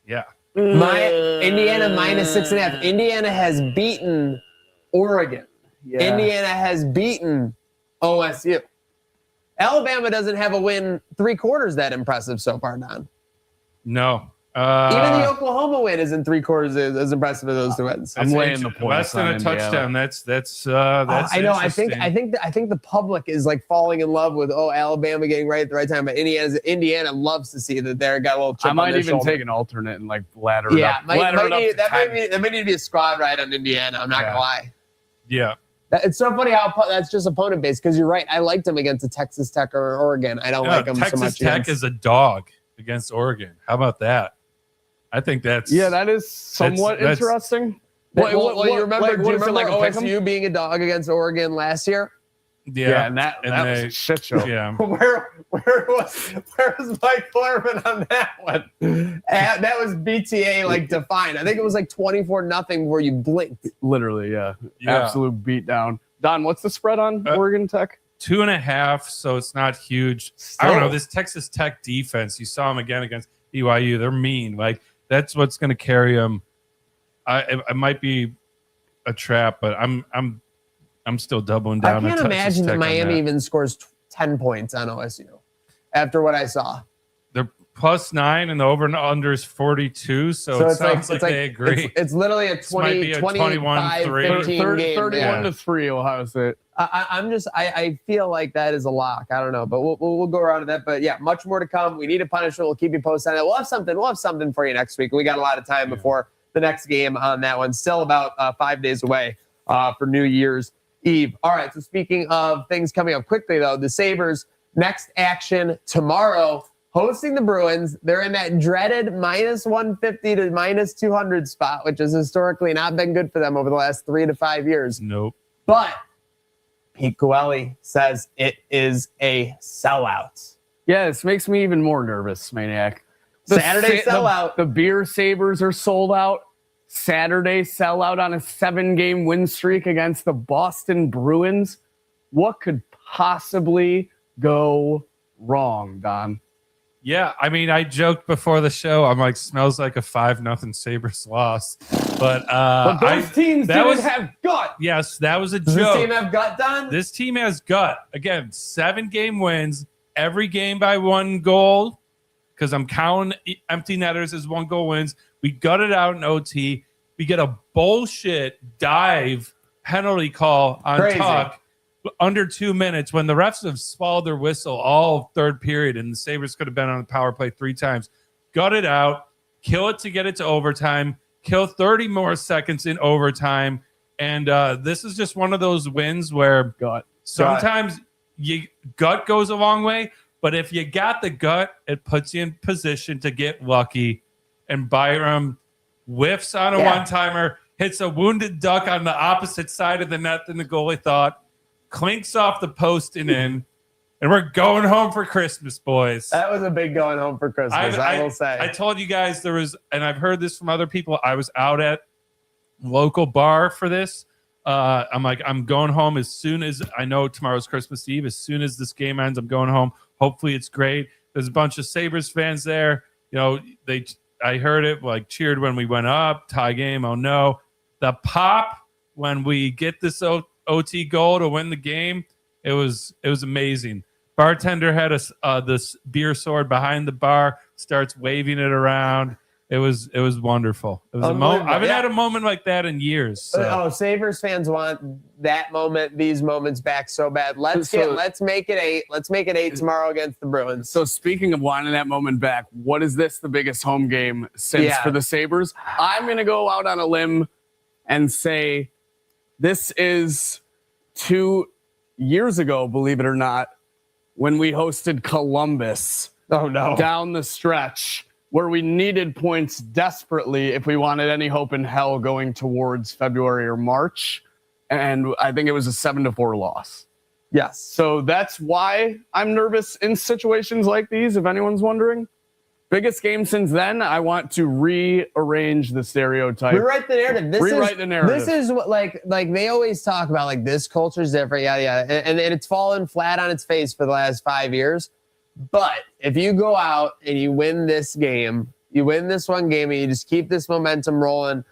Yeah. Indiana minus 6.5. Indiana has beaten Oregon. Yeah. Indiana has beaten OSU. Alabama doesn't have a win 3/4 that impressive so far, Don. No. Even the Oklahoma win isn't 3/4 as impressive as those 2 wins. I'm laying the points less than on a Indiana. touchdown. That's I know. I think interesting. the public is like falling in love with Alabama getting right at the right time, but Indiana loves to see that they're got a little chip I might on their even shoulder. take an alternate and ladder it Yeah, up. Ladder it up to 10. that might need to be a squad ride on Indiana. I'm not gonna lie. Yeah. It's so funny how that's just opponent based because you're right. I liked them against the Texas Tech or Oregon. I don't like them Texas so much. Tech is a dog against Oregon. How about that? I think that is somewhat that's- interesting. Do you remember pick 'em? OSU being a dog against Oregon last year? Yeah, and that was a shit show. Yeah. Where was Mike Clerman on that one? That was BTA defined. I think it was 24-0 where you blinked. Literally, yeah. Yeah. Absolute beatdown. Don, what's the spread on Oregon Tech? 2.5, so it's not huge. I don't know. This Texas Tech defense, you saw them again against BYU. They're mean. That's what's going to carry them. It might be a trap, but I'm still doubling down. I can't on Texas imagine Tech that on Miami even scores 10 points on OSU after what I saw. They're +9 and the over and under is 42. So it sounds like they agree. It's literally a This might be 20, a 25, 21-3. 15 game. 31-3, Ohio State. I feel like that is a lock. I don't know, but we'll go around to that. But yeah, much more to come. We need a punishment. We'll keep you posted on it. We'll have something for you next week. We got a lot of time before the next game on that one. Still about 5 days away for New Year's Eve. All right. So speaking of things coming up quickly, though, the Sabres next action tomorrow, hosting the Bruins. They're in that dreaded -150 to -200 spot, which has historically not been good for them over the last 3 to 5 years. Nope. But Pete Coelho says it is a sellout. Yeah, this makes me even more nervous, Maniac. Saturday sellout. The beer Sabres are sold out. Saturday sellout on a 7-game win streak against the Boston Bruins. What could possibly go wrong, Don? Yeah, I mean, I joked before the show. I'm like, smells like a 5-0 Sabres loss. But those teams didn't have gut. Yes, that was a Does joke. this team have gut, Don? This team has gut. Again, 7-game wins, every game by 1 goal, because I'm counting empty netters as 1-goal wins. We gutted out in OT. We get a bullshit dive penalty call on Crazy. Tuck under 2 minutes when the refs have swallowed their whistle all third period, and the Sabres could have been on the power play 3 times. Gut it out, kill it to get it to overtime, kill 30 more seconds in overtime. And this is just one of those wins where sometimes gut goes a long way, but if you got the gut, it puts you in position to get lucky. And Byram whiffs on a one-timer, hits a wounded duck on the opposite side of the net than the goalie thought. clinks off the post and in, and we're going home for Christmas, boys. That was a big going home for Christmas, I will say. I told you guys there was, and I've heard this from other people, I was out at local bar for this. I'm like, I'm going home as soon as I know tomorrow's Christmas Eve. As soon as this game ends, I'm going home. Hopefully it's great. There's a bunch of Sabres fans there. You know, I heard it, like, cheered when we went up, tie game, oh no. The pop when we get this OT goal to win the game, it was amazing. Bartender had this beer sword behind the bar, starts waving it around. It was wonderful. It was a moment. I haven't had a moment like that in years. So. Oh, Sabres fans want that moment, these moments back so bad. Let's make it 8. Let's make it 8 tomorrow against the Bruins. So speaking of wanting that moment back, what is this the biggest home game since for the Sabres? I'm going to go out on a limb and say this is 2 years ago, believe it or not, when we hosted Columbus. Oh, no. Down the stretch, where we needed points desperately if we wanted any hope in hell going towards February or March. And I think it was a 7-4 loss. Yes. So that's why I'm nervous in situations like these, if anyone's wondering. Biggest game since then, I want to rearrange the stereotype. Rewrite the narrative. Rewrite the narrative. This is what, like they always talk about, like, this culture's different, and it's fallen flat on its face for the last 5 years. But if you go out and you win this game, you win this one game, and you just keep this momentum rolling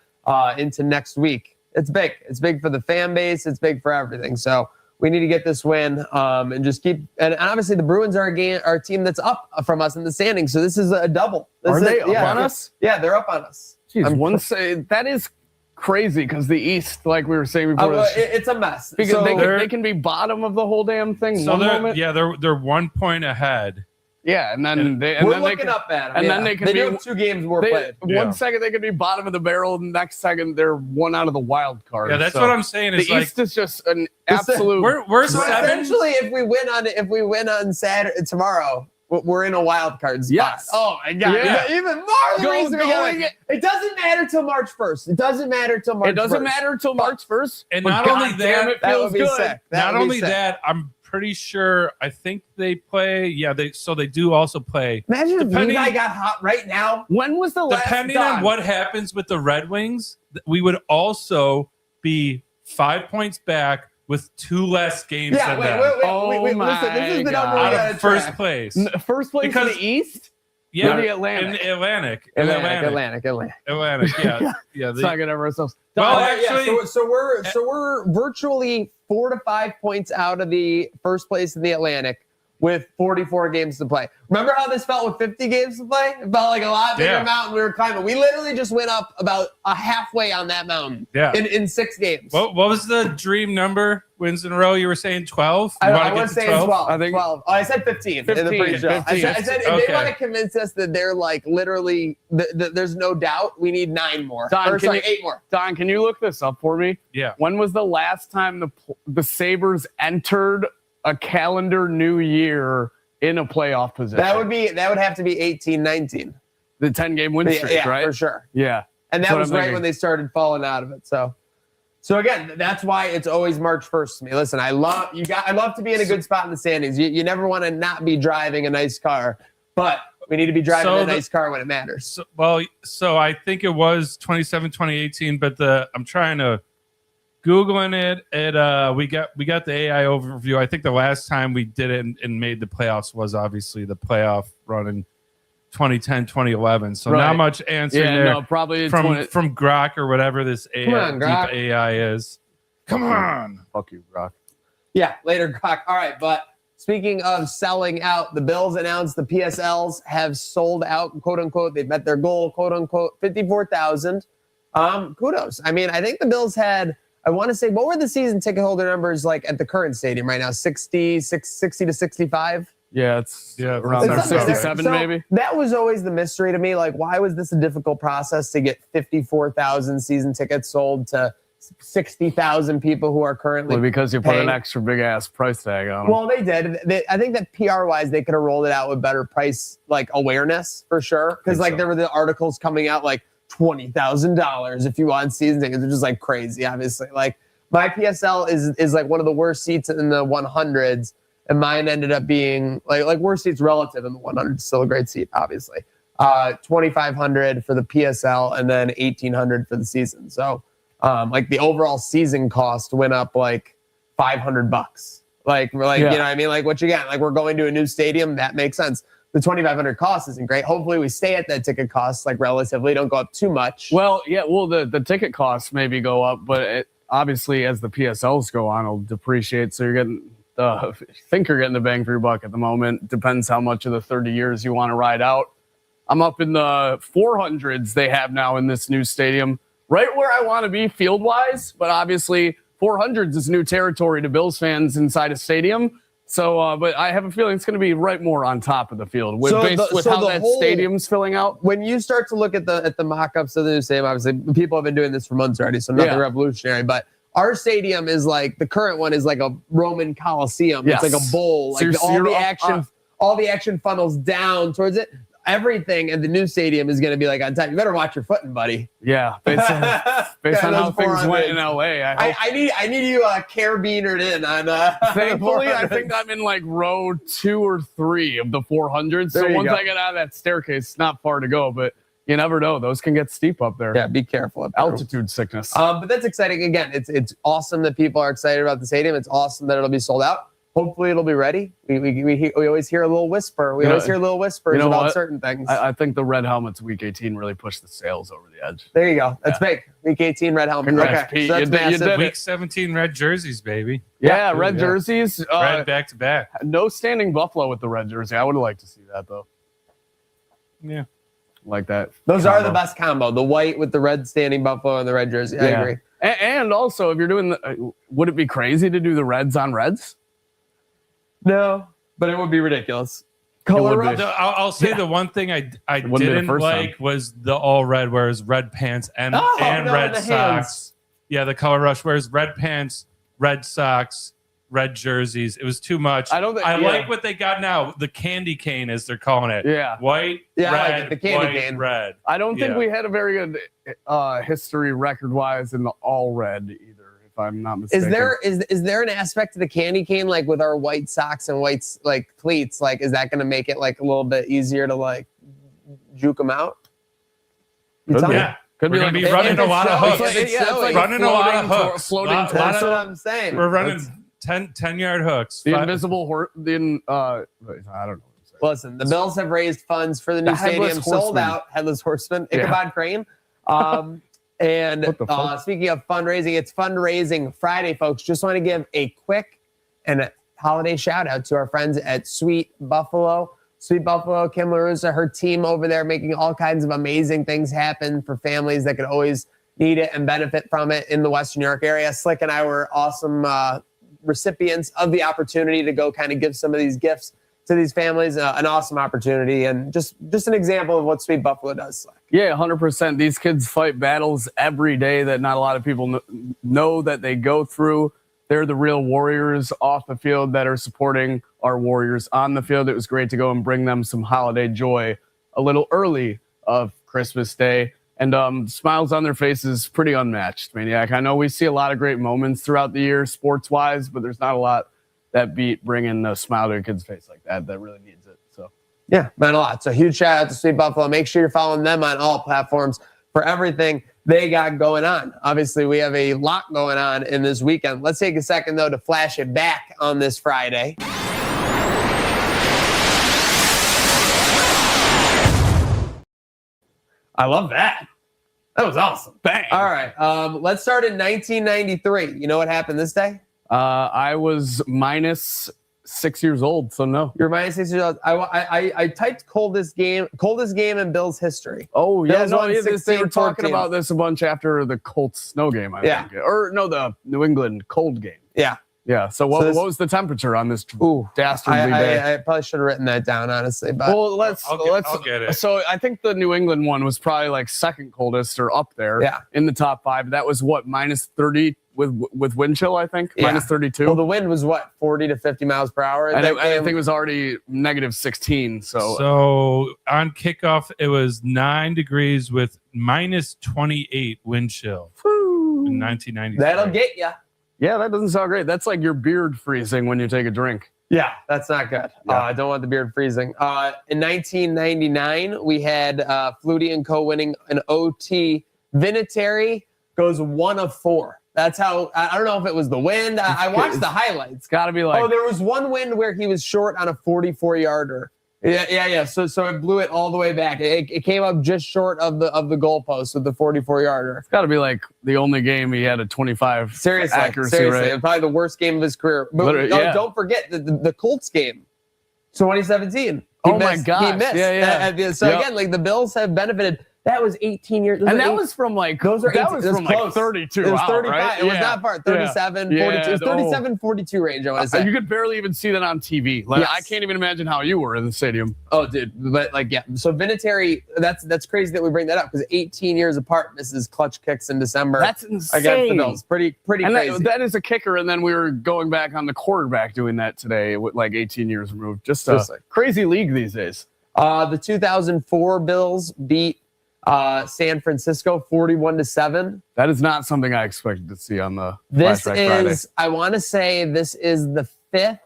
into next week, it's big. It's big for the fan base. It's big for everything. So we need to get this win and just keep. And obviously, the Bruins are a team that's up from us in the standings. So this is a double. Are they up on us? Yeah, they're up on us. Jeez, that is crazy because the East, like we were saying before, it's a mess. Because so they can be bottom of the whole damn thing. So they're 1 point ahead. Yeah, and then we're looking up at them. And then they do have 2 games more played. 1 second they could be bottom of the barrel, the next second they're 1 out of the wild card. Yeah, that's what I'm saying. The Is East is just an absolute. We're so 7. essentially, if we win on Saturday tomorrow, we're in a wild card spot. Yes. Oh my God. Yeah. Even more reason it doesn't matter till March 1st. It doesn't matter till March 1st. It doesn't matter till March 1st. And not only that, it feels good. Sick. Not only that, I'm pretty sure. I think they play. Yeah, they do also play. Imagine if Levi got hot right now. When was the last? Depending on what happens with the Red Wings, we would also be 5 points back with 2 less games than them. Wait, listen, this is the number we out of first place. First place in the East? Yeah, the Atlantic. In Atlantic. Atlantic. Yeah, yeah. Let's not get over ourselves. Well, actually, so we're virtually 4 to 5 points out of the first place in the Atlantic with 44 games to play. Remember how this felt with 50 games to play? It felt like a lot bigger mountain we were climbing. We literally just went up about a halfway on that mountain in 6 games. What was the dream number? Wins in a row? You were saying 12? I was saying 12. I think 12. Oh, I said 15 in the pre-show. I said if they want to convince us that they're like literally, there's no doubt, we need 9 more. Don, 8 more. Don, can you look this up for me? Yeah. When was the last time the Sabres entered a calendar new year in a playoff position? That would have to be 18-19. The 10-game win streak, right? For sure. Yeah. And that was right when they started falling out of it. So again, that's why it's always March 1st to me. Listen, I love to be in a good spot in the standings. You never want to not be driving a nice car, but we need to be driving a nice car when it matters. So I think it was 2018, but I'm trying to Googling it. We got the AI overview. I think the last time we did it and made the playoffs was obviously the playoff run in 2010, 2011. So not much answer there. No, probably from Grok or whatever this AI, Grok. deep AI is. Come on. Fuck you, Grok. Yeah, later, Grok. All right, but speaking of selling out, the Bills announced the PSLs have sold out, quote unquote. They've met their goal, quote unquote, 54,000. Kudos. I mean, I think the Bills had, I want to say, what were the season ticket holder numbers like at the current stadium right now? 60 to 65? Yeah, it's around there, 67 maybe. That was always the mystery to me. Like, why was this a difficult process to get 54,000 season tickets sold to 60,000 people who are currently because you put paying an extra big ass price tag on them. Well, they did. I think that PR wise, they could have rolled it out with better price like awareness for sure. Because there were the articles coming out like $20,000 if you want season tickets, which is like crazy, obviously. My PSL is like one of the worst seats in the 100s, and mine ended up being like worst seats relative in the 100s. Still a great seat, obviously. 2,500 for the PSL, and then 1,800 for the season. So, like the overall season cost went up like $500. Like we're like, Yeah. you know what I mean? Like what you got? Like we're going to a new stadium. That makes sense. The 2,500 cost isn't great. Hopefully we stay at that ticket cost, like relatively, don't go up too much. Well, yeah, the ticket costs maybe go up, but obviously as the PSLs go on, it'll depreciate. So you're getting I think you're getting the bang for your buck at the moment. Depends how much of the 30 years you want to ride out. I'm up in the 400s they have now in this new stadium, right where I want to be field-wise, but obviously 400s is new territory to Bills fans inside a stadium. So, but I have a feeling it's going to be right more on top of the field with how that stadium's filling out. When you start to look at the mock-ups of the new stadium, obviously people have been doing this for months already, so nothing revolutionary. But our stadium is like the current one is like a Roman Coliseum. Yes. It's like a bowl. Like all the action funnels down towards it. Everything at the new stadium is going to be like on time. You better watch your footing, buddy. Yeah, based on how things went in LA. I need you carabinered in on. Thankfully, I think I'm in like row 2 or 3 of the 400. So once I get out of that staircase, it's not far to go, but you never know. Those can get steep up there. Yeah, be careful. Up Altitude sickness. But that's exciting. Again, it's awesome that people are excited about the stadium. It's awesome that it'll be sold out. Hopefully it'll be ready. We always hear a little whisper. We always hear little whispers about certain things. I think the red helmets week 18 really pushed the sales over the edge. There you go. That's big. Week 18 red helmet. Congrats, okay. Pete. So that's massive. Week 17 red jerseys, baby. Yeah, red jerseys. Red back to back. No standing buffalo with the red jersey. I would have liked to see that though. Yeah. Like that. Those are the best combo. The white with the red standing buffalo and the red jersey. I agree. And also, if you're doing would it be crazy to do the reds on reds? No, but it would be ridiculous. Color rush. I'll say the one thing I didn't like was the all red, whereas red pants and red socks. Hands. Yeah, the color rush, whereas red pants, red socks, red jerseys. It was too much. I like what they got now. The candy cane, as they're calling it. Yeah. White, Yeah, red, I like it. The candy white, cane. red. I don't think we had a very good history record-wise in the all red either. If I'm not mistaken. Is there an aspect to the candy cane, like with our white socks and white like cleats? Like, is that going to make it like a little bit easier to like juke them out? Yeah. Could be running a lot of hooks. Running a lot of hooks. Floating. That's what I'm saying. We're running 10-yard hooks. The invisible horse. I don't know. Listen, the Bills have raised funds for the new stadium. Sold out. Headless Horseman. Ichabod Crane. And speaking of fundraising, it's fundraising Friday, folks. Just want to give a quick and holiday shout out to our friends at Sweet Buffalo. Sweet Buffalo, Kim LaRussa, her team over there making all kinds of amazing things happen for families that could always need it and benefit from it in the Western New York area. Slick and I were awesome recipients of the opportunity to go kind of give some of these gifts to these families. An awesome opportunity and just an example of what Sweet Buffalo does. Yeah, 100%. These kids fight battles every day that not a lot of people know that they go through. They're the real warriors off the field that are supporting our warriors on the field. It was great to go and bring them some holiday joy a little early of Christmas Day. And smiles on their faces, pretty unmatched, Maniac. I know we see a lot of great moments throughout the year sports-wise, but there's not a lot that beat bringing a smile to a kid's face like that really needs it. So yeah, meant a lot. So huge shout out to Sweet Buffalo. Make sure you're following them on all platforms for everything they got going on. Obviously, we have a lot going on in this weekend. Let's take a second, though, to flash it back on this Friday. I love that. That was awesome. bang. All right. Let's start in 1993. You know what happened this day? I was minus 6 years old, so no. You're minus 6 years old. I typed coldest game in Bills history. Oh, yeah. Bills won They were talking 16-14. about this a bunch after the Colts snow game, I think. Or no, the New England cold game. Yeah. Yeah. So what was the temperature on this dastardly day? I probably should have written that down, honestly. But Well, I'll get it. So I think the New England one was probably like second coldest or up there in the top 5. That was what, minus 30 with wind chill, I think? Yeah. Minus 32. Well, the wind was what, 40 to 50 miles per hour? I think it was already negative 16. So on kickoff, it was 9 degrees with minus 28 wind chill in 1993. That'll get you. Yeah, that doesn't sound great. That's like your beard freezing when you take a drink. Yeah, that's not good. Yeah. I don't want the beard freezing. In 1999, we had Flutie and Co. winning an OT. Vinatieri goes 1 of 4. That's how, I don't know if it was the wind. I watched the highlights. It's got to be like, There was one wind where he was short on a 44-yarder. Yeah. So it blew it all the way back. It came up just short of the goalpost with the 44-yarder. it's got to be like the only game he had a 25 accuracy rate. Probably the worst game of his career. But don't forget the Colts game, 2017. My gosh. He missed. Yeah. So again, like the Bills have benefited. That was 18 years. And that was from like, those are that was from like 32 It was out, 35. right? It was not far. 37, 42. It was 37, 42 range, I want to say. You could barely even see that on TV. Like, Yes. I can't even imagine how you were in the stadium. Oh, dude. But like, yeah. So Vinatieri, that's crazy that we bring that up because 18 years apart misses clutch kicks in December. That's insane. Against the Bills. Pretty And crazy. that is a kicker. And then we were going back on the quarterback doing that today with like 18 years removed. Just a crazy league these days. The 2004 Bills beat San Francisco 41-7. That is not something I expected to see on the This Flashback Friday. is, I want to say this is the 5th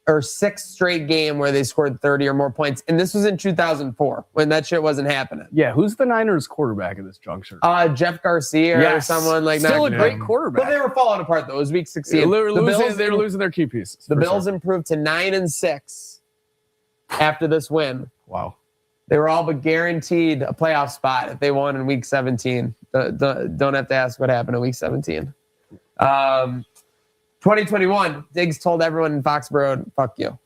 or 6th straight game where they scored 30 or more points. And this was in 2004 when that shit wasn't happening. Yeah, who's the Niners quarterback at this juncture? Jeff Garcia or someone like that. Still a great quarterback. But they were falling apart though. It was week 16. They were losing their key pieces. The Bills improved to 9-6 after this win. Wow. They were all but guaranteed a playoff spot if they won in week 17. Don't have to ask what happened in week 17. 2021, Diggs told everyone in Foxborough, fuck you.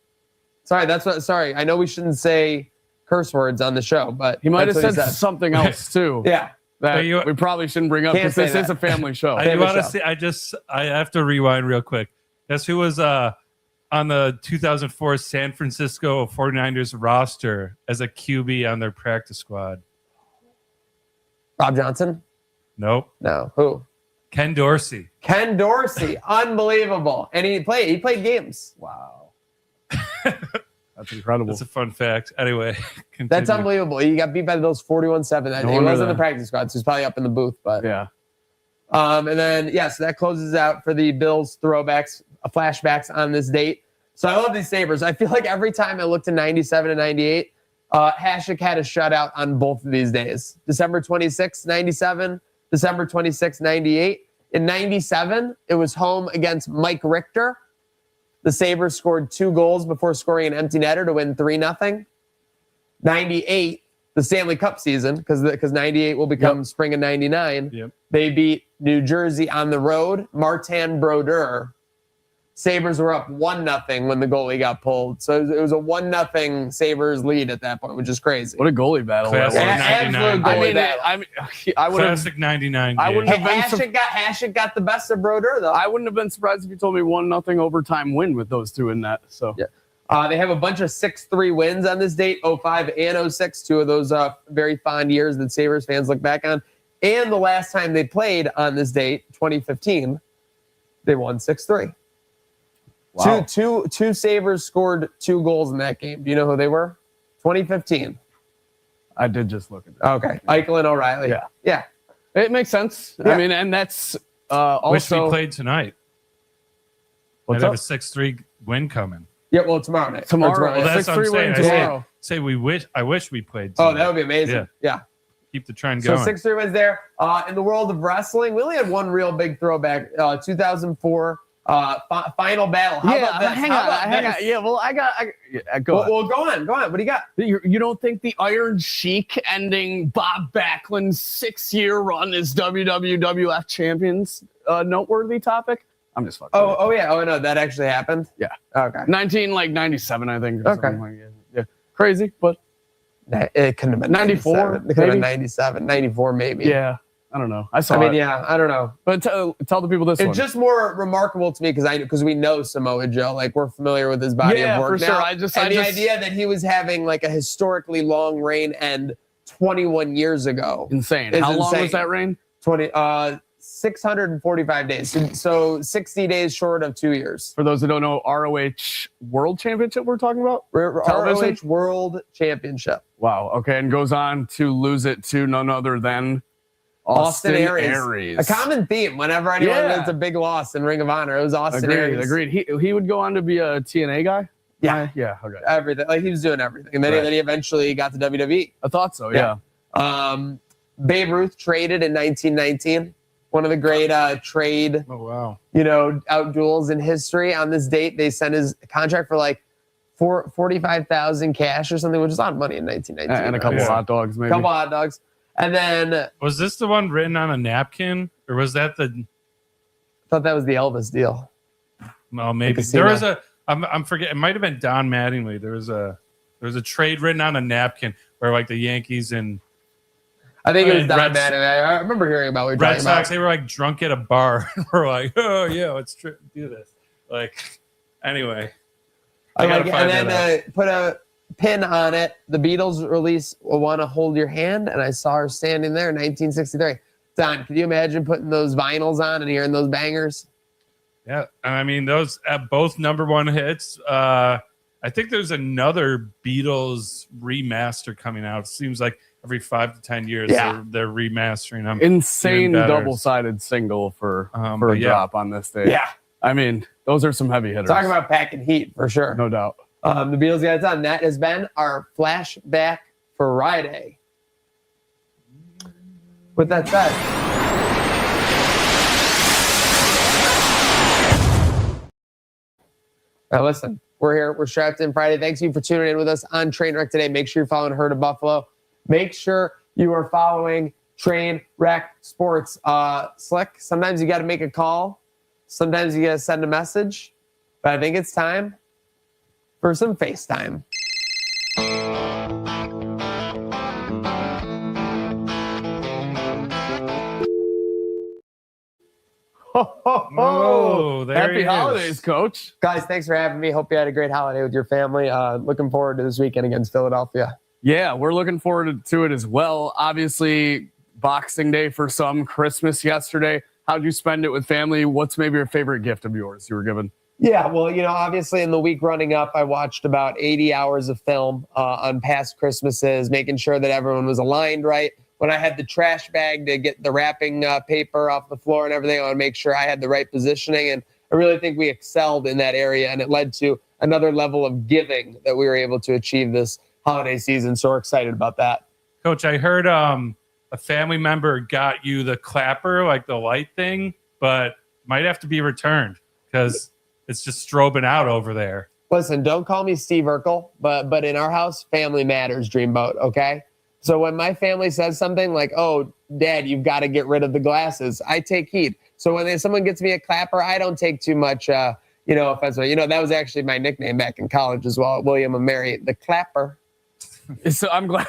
Sorry, I know we shouldn't say curse words on the show, but He might have that's what said something else too. Yeah. That we probably shouldn't bring up because this is a family show. I want to say, I have to rewind real quick. Guess who was on the 2004 San Francisco 49ers roster as a QB on their practice squad? Rob Johnson? Nope. No. Who? Ken Dorsey. Ken Dorsey. Unbelievable. And he played games. Wow. That's incredible. That's a fun fact. Anyway, continue. That's unbelievable. He got beat by the Bills 41-7. He was in the practice squad, so he's probably up in the booth. But yeah. And then, so that closes out for the Bills throwbacks, flashbacks on this date. So I love these Sabres. I feel like every time I look to 97 and 98, Hasek had a shutout on both of these days. December 26, 97, December 26, 98. In 97, it was home against Mike Richter. The Sabres scored 2 goals before scoring an empty netter to win 3-0. 98, the Stanley Cup season, because 98 will become spring of 99. Yep. They beat New Jersey on the road. Martin Brodeur. Sabres were up 1-0 when the goalie got pulled. So it was a 1-0 Sabres lead at that point, which is crazy. What a goalie battle. Classic that was. 99. I would have. Classic 99 I game. wouldn't have been. Hasek got the best of Brodeur, though. I wouldn't have been surprised if you told me 1-0 overtime win with those two in that. So They have a bunch of 6-3 wins on this date, 05 and 06, 2 of those very fond years that Sabres fans look back on. And the last time they played on this date, 2015, they won 6-3. Wow. Two Sabres scored 2 goals in that game. Do you know who they were? 2015. I did just look at that. Okay. Eichel and O'Reilly. Yeah. It makes sense. Yeah. I mean, and that's Wish also. we played tonight. What's I'd have up? a 6-3 win coming. Yeah, well, tomorrow night. Tomorrow. Well, that's what I'm 6-3 saying. win I tomorrow. say I wish we played Oh, tonight. that would be amazing. Yeah. Keep the trend So going. 6-3 wins there. In the world of wrestling, we only had one real big throwback. 2004 final battle. How about this? Hang on. Yeah, well, go on. Well, go on. What do you got? You don't think the Iron Sheik ending Bob Backlund's 6-year run as WWF champions noteworthy topic? I'm just fucking. Oh yeah. Oh no, that actually happened. Yeah. Okay. 97, I think. Okay. Yeah. Crazy, but It couldn't have been 94, 97. It could have been maybe? 97, 94 maybe. yeah, I don't know. I saw I mean, it. yeah, I don't know. But tell the people this It's one. just more remarkable to me because we know Samoa Joe, like we're familiar with his body of work for now. sure. The idea that he was having like a historically long reign end 21 years ago. insane. It's How long insane. was that reign? 645 days. So 60 days short of 2 years. For those that don't know, ROH World Championship we're talking about? Television? ROH World Championship. Wow. Okay, and goes on to lose it to none other than Austin Aries. A common theme whenever anyone gets a big loss in Ring of Honor. It was Austin Aries. Agreed. He would go on to be a TNA guy? Yeah. Yeah, okay. Everything. Like, he was doing everything. And then he eventually got to WWE. I thought so, yeah. Babe Ruth traded in 1919. One of the great trade, out duels in history. On this date, they sent his contract for like $45,000 cash or something, which is a lot of money in 1919. And a couple of hot dogs, maybe. A couple hot dogs. And then... Was this the one written on a napkin? Or was that the... I thought that was the Elvis deal. Well, maybe. There was a... I'm forgetting. It might have been Don Mattingly. There was a trade written on a napkin where like the Yankees and... I think it was Don Mattingly. I remember hearing about what you're Red talking Sox, about. they were like drunk at a bar. And we're like, oh, yeah, let's do this. Like, anyway. And then put a pin on it. The Beatles release Want to Hold Your Hand, and I saw her standing there in 1963. Don, can you imagine putting those vinyls on and hearing those bangers? Yeah, I mean, those both #1 hits. I think there's another Beatles remaster coming out. It seems like every 5 to 10 years they're remastering them. Insane double-sided single for a drop on this day. Yeah. I mean, those are some heavy hitters. Talk about packing heat for sure. No doubt. The Beatles got it done. That has been our Flashback Friday. With that said, now listen, we're here. We're strapped in Friday. Thanks you for tuning in with us on Trainwreck today. Make sure you're following Herd of Buffalo. Make sure you are following Trainwreck Sports. Slick, sometimes you got to make a call. Sometimes you got to send a message. But I think it's time for some FaceTime. Oh, there Happy he is. holidays, Coach. Guys, thanks for having me. Hope you had a great holiday with your family. Looking forward to this weekend against Philadelphia. Yeah, we're looking forward to it as well. Obviously, Boxing Day for some, Christmas yesterday. How'd you spend it with family? What's maybe your favorite gift of yours you were given? Yeah, well, obviously in the week running up, I watched about 80 hours of film on past Christmases, making sure that everyone was aligned right. When I had the trash bag to get the wrapping paper off the floor and everything, I want to make sure I had the right positioning. And I really think we excelled in that area, and it led to another level of giving that we were able to achieve this holiday season. So we're excited about that. Coach, I heard a family member got you the clapper, like the light thing, but might have to be returned because it's just strobing out over there. Listen, don't call me Steve Urkel, but in our house, family matters, Dreamboat, okay? So when my family says something like, oh, Dad, you've got to get rid of the glasses, I take heed. So when someone gets me a clapper, I don't take too much, offense. That was actually my nickname back in college as well, William and Mary, the clapper. So I'm glad.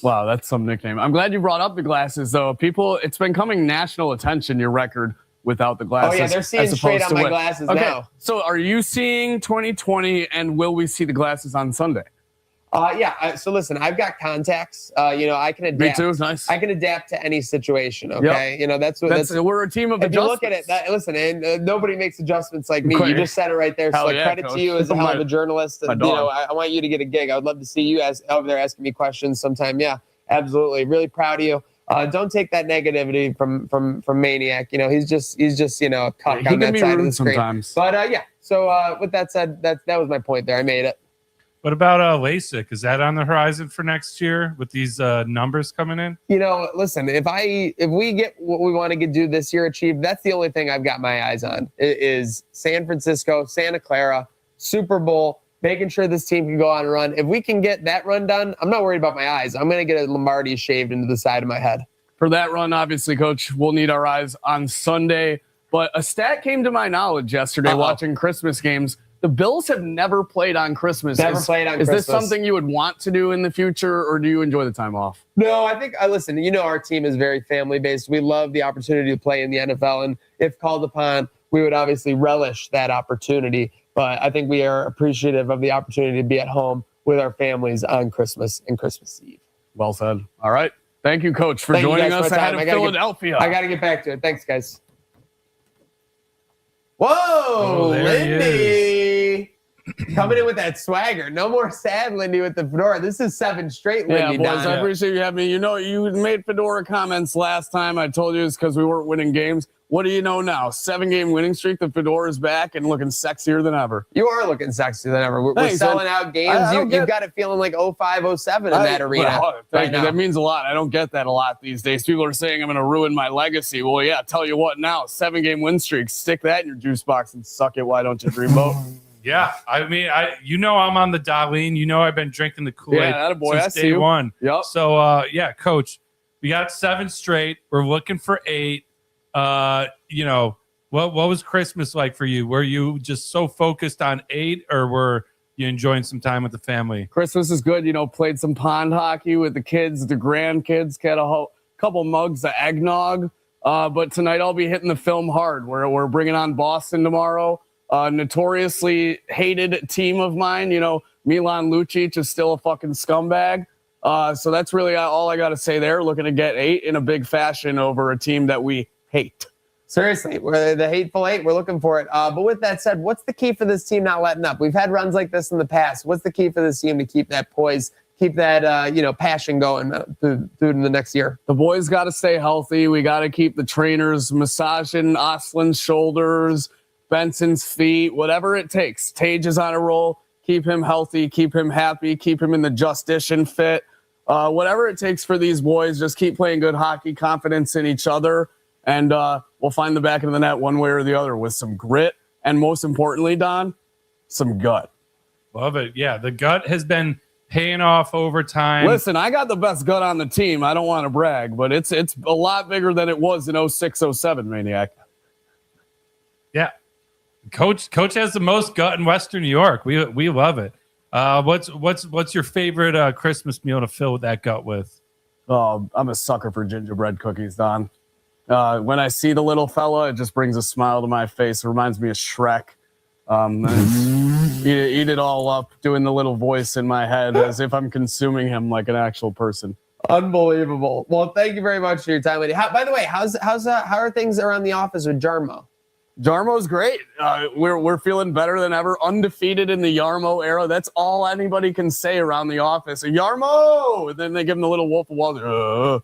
Wow, that's some nickname. I'm glad you brought up the glasses, though. People, it's been coming national attention, your record without the glasses. Oh, yeah, they're seeing straight on my glasses now. So are you seeing 2020, and will we see the glasses on Sunday? So listen, I've got contacts. I can adapt. Me too. Nice. I can adapt to any situation. Okay. Yep. That's we're a team of if adjustments. you look at it, listen, and nobody makes adjustments like me. You just said it right there. So credit Coach. to you as a hell of a journalist. And, I want you to get a gig. I would love to see you over there asking me questions sometime. Yeah, absolutely. Really proud of you. Don't take that negativity from Maniac. He's just a cuck on that side of the screen. Sometimes. But So with that said, that was my point there. I made it. What about LASIK? Is that on the horizon for next year with these numbers coming in? Listen, if we get what we want to do this year achieved, that's the only thing I've got my eyes on is San Francisco, Santa Clara, Super Bowl, making sure this team can go on and run. If we can get that run done, I'm not worried about my eyes. I'm going to get a Lombardi shaved into the side of my head. For that run, obviously, Coach, we'll need our eyes on Sunday. But a stat came to my knowledge yesterday watching Christmas games. The Bills have never played on Christmas. Is this something you would want to do in the future, or do you enjoy the time off? No, I think, listen, our team is very family-based. We love the opportunity to play in the NFL, and if called upon, we would obviously relish that opportunity. But I think we are appreciative of the opportunity to be at home with our families on Christmas and Christmas Eve. Well said. All right. Thank you, Coach, for joining us ahead of Philadelphia. I got to get back to it. Thanks, guys. Whoa, Lindy. Coming in with that swagger. No more sad Lindy with the fedora. This is 7 straight Yeah, Lindy. boys, Don. I appreciate you having me. You know, you made fedora comments last time. I told you it's because we weren't winning games. What do you know now? 7-game winning streak. The fedora's back and looking sexier than ever. You are looking sexier than ever. We're Thanks, selling man. out games. You've got it feeling like 05, 07 in that arena. Well, right now. That means a lot. I don't get that a lot these days. People are saying I'm going to ruin my legacy. Well, yeah, tell you what now. 7-game win streak. Stick that in your juice box and suck it. Why don't you dreamboat? Yeah, I mean, I'm on the Darlene. I've been drinking the Kool-Aid Yeah, attaboy. since I see day you. one. Yep. So, Coach, we got 7 straight. We're looking for 8. What was Christmas like for you? Were you just so focused on 8, or were you enjoying some time with the family? Christmas is good. Played some pond hockey with the kids, the grandkids. Got a couple mugs of eggnog. But tonight I'll be hitting the film hard. We're bringing on Boston tomorrow. Notoriously hated team of mine. Milan Lucic is still a fucking scumbag. So that's really all I got to say there. Looking to get 8 in a big fashion over a team that we hate. Seriously, we're the hateful 8. We're looking for it. But with that said, what's the key for this team not letting up? We've had runs like this in the past. What's the key for this team to keep that poise, keep that passion going through the next year? The boys got to stay healthy. We got to keep the trainers massaging Oslin's shoulders, Benson's feet, whatever it takes. Tage is on a roll. Keep him healthy. Keep him happy. Keep him in the justician fit. Whatever it takes for these boys, just keep playing good hockey, confidence in each other. And we'll find the back of the net one way or the other with some grit. And most importantly, Don, some gut. Love it. Yeah, the gut has been paying off over time. Listen, I got the best gut on the team. I don't want to brag, but it's a lot bigger than it was in 06, 07, Maniac. Yeah. Coach has the most gut in Western New York. We love it. What's your favorite Christmas meal to fill that gut with? Oh, I'm a sucker for gingerbread cookies, Don. When I see the little fella, it just brings a smile to my face. It reminds me of Shrek. Eat it all up, doing the little voice in my head as if I'm consuming him like an actual person. Unbelievable. Well, thank you very much for your time, lady. By the way, how are things around the office with Jarmo? Jarmo's great. We're feeling better than ever. Undefeated in the Yarmo era. That's all anybody can say around the office. Yarmo! And then they give him the little Wolf of Wall Street. Oh,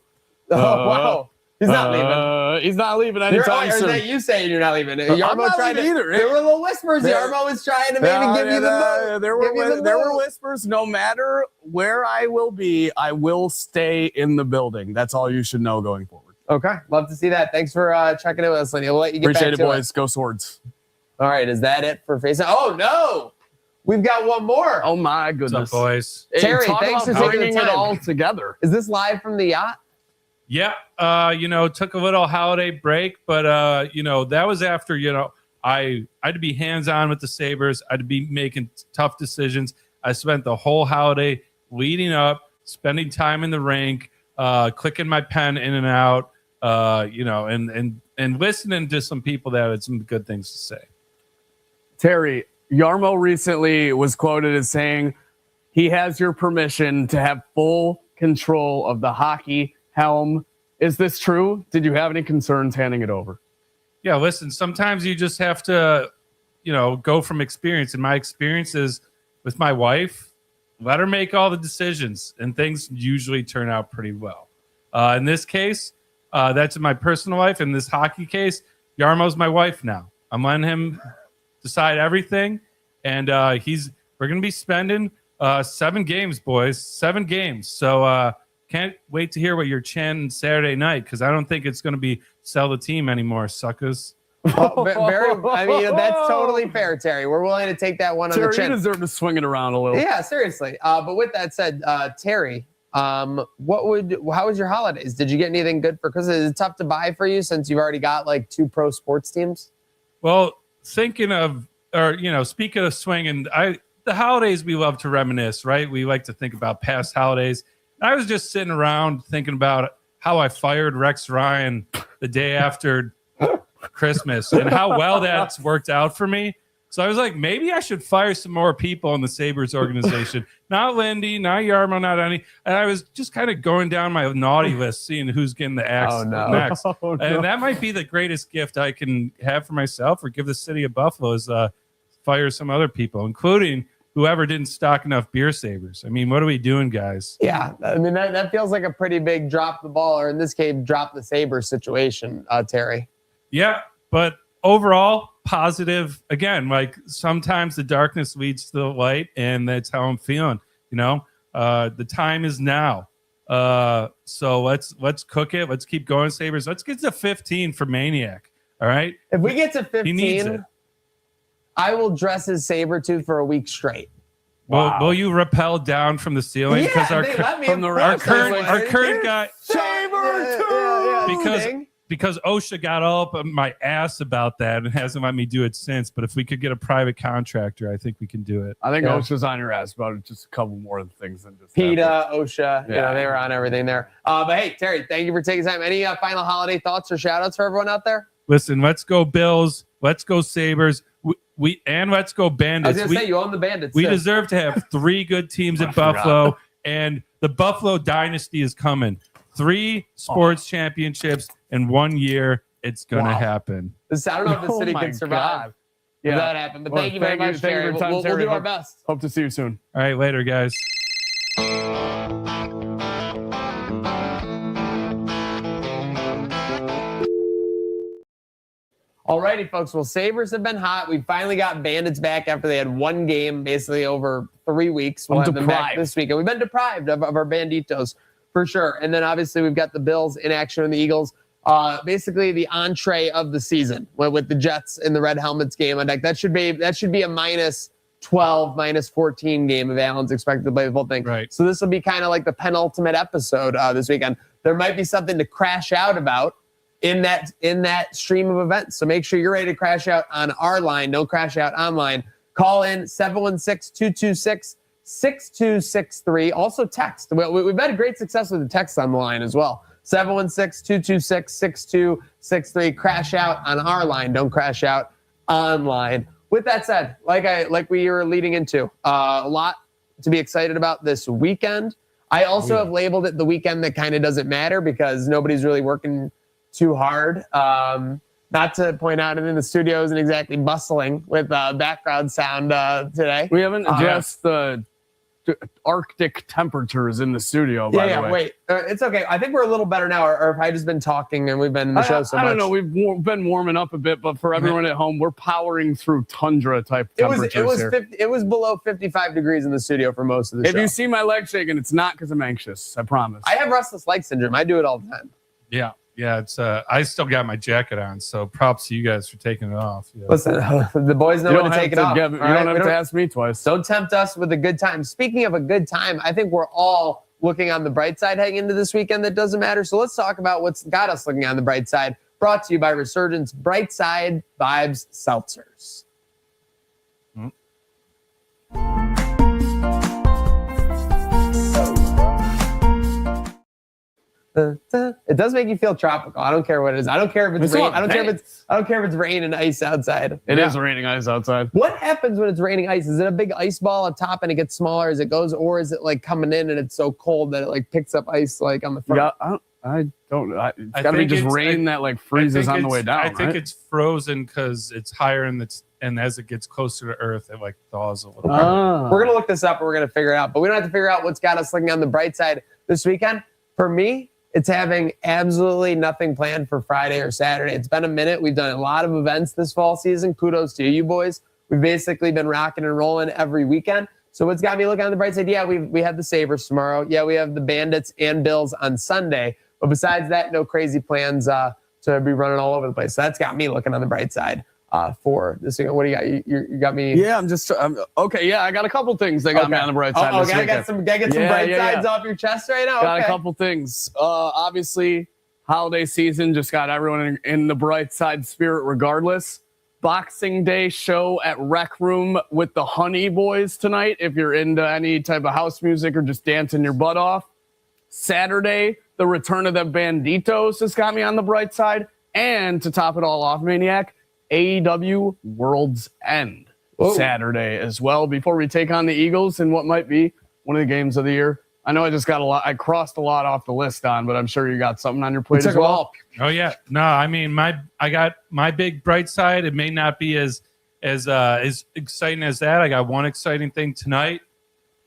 wow. He's not leaving. He's not leaving anytime soon. Or is that you saying you're not leaving? I'm Yarmo not tried to. leaving either. There were little whispers. Yarmo was trying to maybe give you the move. There were whispers. No matter where I will be, I will stay in the building. That's all you should know going forward. Okay. Love to see that. Thanks for checking in with us, Lenny. We'll let you get Appreciate back it, to boys. Go Swords. All right. Is that it for FaceTime? Oh, no. We've got one more. Oh, my goodness. What's up, boys? Hey, Terry, talk thanks about for taking bringing the it time. all together. Is this live from the yacht? Yeah, took a little holiday break, but that was after, I had to be hands-on with the Sabres. I had to be making tough decisions. I spent the whole holiday leading up, spending time in the rink, clicking my pen in and out, and listening to some people that had some good things to say. Terry, Yarmo recently was quoted as saying he has your permission to have full control of the hockey helm. Is this true? Did you have any concerns handing it over? Yeah, listen, sometimes you just have to, go from experience. And my experience is with my wife, let her make all the decisions, and things usually turn out pretty well. In this case, that's in my personal life. In this hockey case, Yarmo's my wife now. I'm letting him decide everything. And we're going to be spending 7 games, boys, 7 games. So, can't wait to hear what you're chanting Saturday night, because I don't think it's going to be sell the team anymore, suckers. That's totally fair, Terry. We're willing to take that one on Terry, the chin. you deserve to swing it around a little. Yeah, seriously. But with that said, Terry, how was your holidays? Did you get anything good for Christmas? Is it tough to buy for you since you've already got like 2 pro sports teams? Well, speaking of swinging, the holidays we love to reminisce, right? We like to think about past holidays. I was just sitting around thinking about how I fired Rex Ryan the day after Christmas and how well that's worked out for me. So I was like, maybe I should fire some more people in the Sabres organization. Not Lindy, not Yarmo, not any. And I was just kind of going down my naughty list, seeing who's getting the axe next. Oh, no. And that might be the greatest gift I can have for myself or give the city of Buffalo is fire some other people, including whoever didn't stock enough beer sabers. I mean, what are we doing, guys? Yeah, I mean, that feels like a pretty big drop the ball, or in this case, drop the saber situation, Terry. Yeah, but overall, positive. Again, like sometimes the darkness leads to the light, and that's how I'm feeling. The time is now. So let's cook it. Let's keep going, Sabres. Let's get to 15 for Maniac. All right. If we get to He needs it. 15, I will dress as Sabretooth for a week straight. Will you rappel down from the ceiling? Because our current guy, because OSHA got all up my ass about that and hasn't let me do it since. But if we could get a private contractor, I think we can do it. I think OSHA's on your ass about it. Just a couple more things than just PETA, OSHA, they were on everything there. But hey, Terry, thank you for taking time. Any final holiday thoughts or shout outs for everyone out there? Listen, let's go Bills. Let's go Sabres. And let's go Bandits. I was going to say, you own the Bandits. We deserve to have 3 good teams at Buffalo, and the Buffalo dynasty is coming. 3 sports championships in 1 year. It's going to happen. I don't know if the city can survive. Yeah, that happened. But thank you very much, Terry. We'll do our best. Hope to see you soon. All right, later, guys. Alrighty, folks. Well, Sabres have been hot. We finally got Bandits back after they had 1 game, basically over 3 weeks. We'll have them back this weekend. We've been deprived of our Banditos for sure. And then obviously we've got the Bills in action and the Eagles. Basically the entree of the season with the Jets in the red helmets game on deck. That should be a minus 12, minus 14 game if Allen's expected to play the whole thing. Right. So this will be kind of like the penultimate episode this weekend. There might be something to crash out about in that stream of events. So make sure you're ready to crash out on our line. Don't crash out online. Call in 716-226-6263. Also text. We've had great success with the text on the line as well. 716-226-6263. Crash out on our line. Don't crash out online. With that said, like we were leading into, a lot to be excited about this weekend. I also have labeled it the weekend that kind of doesn't matter because nobody's really working too hard. Not to point out, and in the studio isn't exactly bustling with background sound today. We haven't addressed the Arctic temperatures in the studio, by the way. Wait. It's okay. I think we're a little better now, or if I just been talking and we've been in the show so much. I don't know. We've been warming up a bit, but for everyone at home, we're powering through tundra-type temperatures here. It was below 55 degrees in the studio for most of the show. If you see my leg shaking, it's not because I'm anxious. I promise. I have restless leg syndrome. I do it all the time. Yeah, it's I still got my jacket on, so props to you guys for taking it off. Yeah. Listen, the boys know when to take it off. You don't have to ask me twice. Don't tempt us with a good time. Speaking of a good time, I think we're all looking on the bright side heading into this weekend that doesn't matter. So let's talk about what's got us looking on the bright side. Brought to you by Resurgence Bright Side Vibes Seltzers. It does make you feel tropical. I don't care what it is. I don't care if it's rain. I don't care if it's rain and ice outside. It is raining ice outside. What happens when it's raining ice? Is it a big ice ball on top and it gets smaller as it goes, or is it like coming in and it's so cold that it like picks up ice like on the front? Yeah, I don't. It's got to be just rain that like freezes on the way down. I think it's frozen because it's higher and as it gets closer to Earth, it like thaws a little bit. We're gonna look this up and we're gonna figure it out. But we don't have to figure out what's got us looking on the bright side this weekend. For me, it's having absolutely nothing planned for Friday or Saturday. It's been a minute. We've done a lot of events this fall season. Kudos to you boys. We've basically been rocking and rolling every weekend. So what's got me looking on the bright side? Yeah, we have the Sabres tomorrow. Yeah, we have the Bandits and Bills on Sunday. But besides that, no crazy plans to be running all over the place. So that's got me looking on the bright side for this weekend. What do you got? You got me? Yeah, I'm okay. Yeah, I got a couple things that got me on the bright side. Gotta get some bright sides off your chest right now. Got a couple things. Obviously, holiday season just got everyone in the bright side spirit regardless. Boxing Day show at Rec Room with the Honey Boys tonight. If you're into any type of house music or just dancing your butt off. Saturday, the return of the Banditos has got me on the bright side. And to top it all off, Maniac, AEW World's End Saturday as well before we take on the Eagles in what might be one of the games of the year. I know I just got a lot. I crossed a lot off the list on, but I'm sure you got something on your plate as well. Oh yeah, no, I mean I got my big bright side. It may not be as as exciting as that, I got one exciting thing tonight.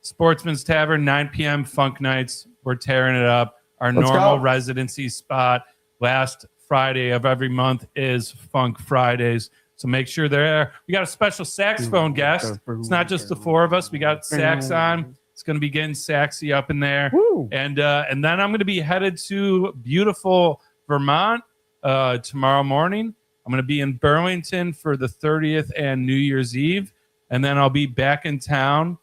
Sportsman's Tavern, 9 p.m. Funk Nights. We're tearing it up. Our normal residency spot last Friday of every month is Funk Fridays. So make sure they're there. We got a special saxophone guest. It's not just the four of us. We got sax on. It's going to be getting saxy up in there. And then I'm going to be headed to beautiful Vermont tomorrow morning. I'm going to be in Burlington for the 30th and New Year's Eve. And then I'll be back in town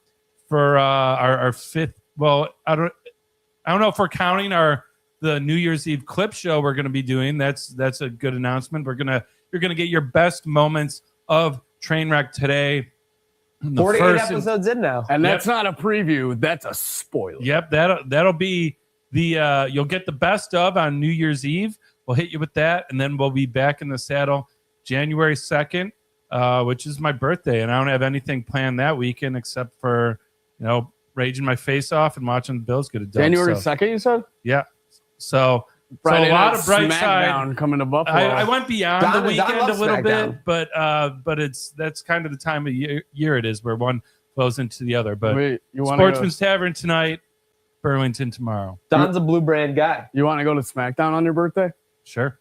for our fifth. Well, I don't know if we're counting the New Year's Eve clip show we're going to be doing. That's a good announcement. You're going to get your best moments of Trainwreck today. 48 episodes in now. And that's not a preview. That's a spoiler. Yep. That'll be the you'll get the best of on New Year's Eve. We'll hit you with that. And then we'll be back in the saddle January 2nd, which is my birthday. And I don't have anything planned that weekend except for, raging my face off and watching the Bills get it done. January 2nd, you said? Yeah. So Friday a lot of bright side coming to Buffalo. I went beyond the weekend a little bit, but that's kind of the time of year it is where one flows into the other. But Sportsman's Tavern tonight, Burlington tomorrow. Don's a Blue Brand guy. You want to go to SmackDown on your birthday? Sure.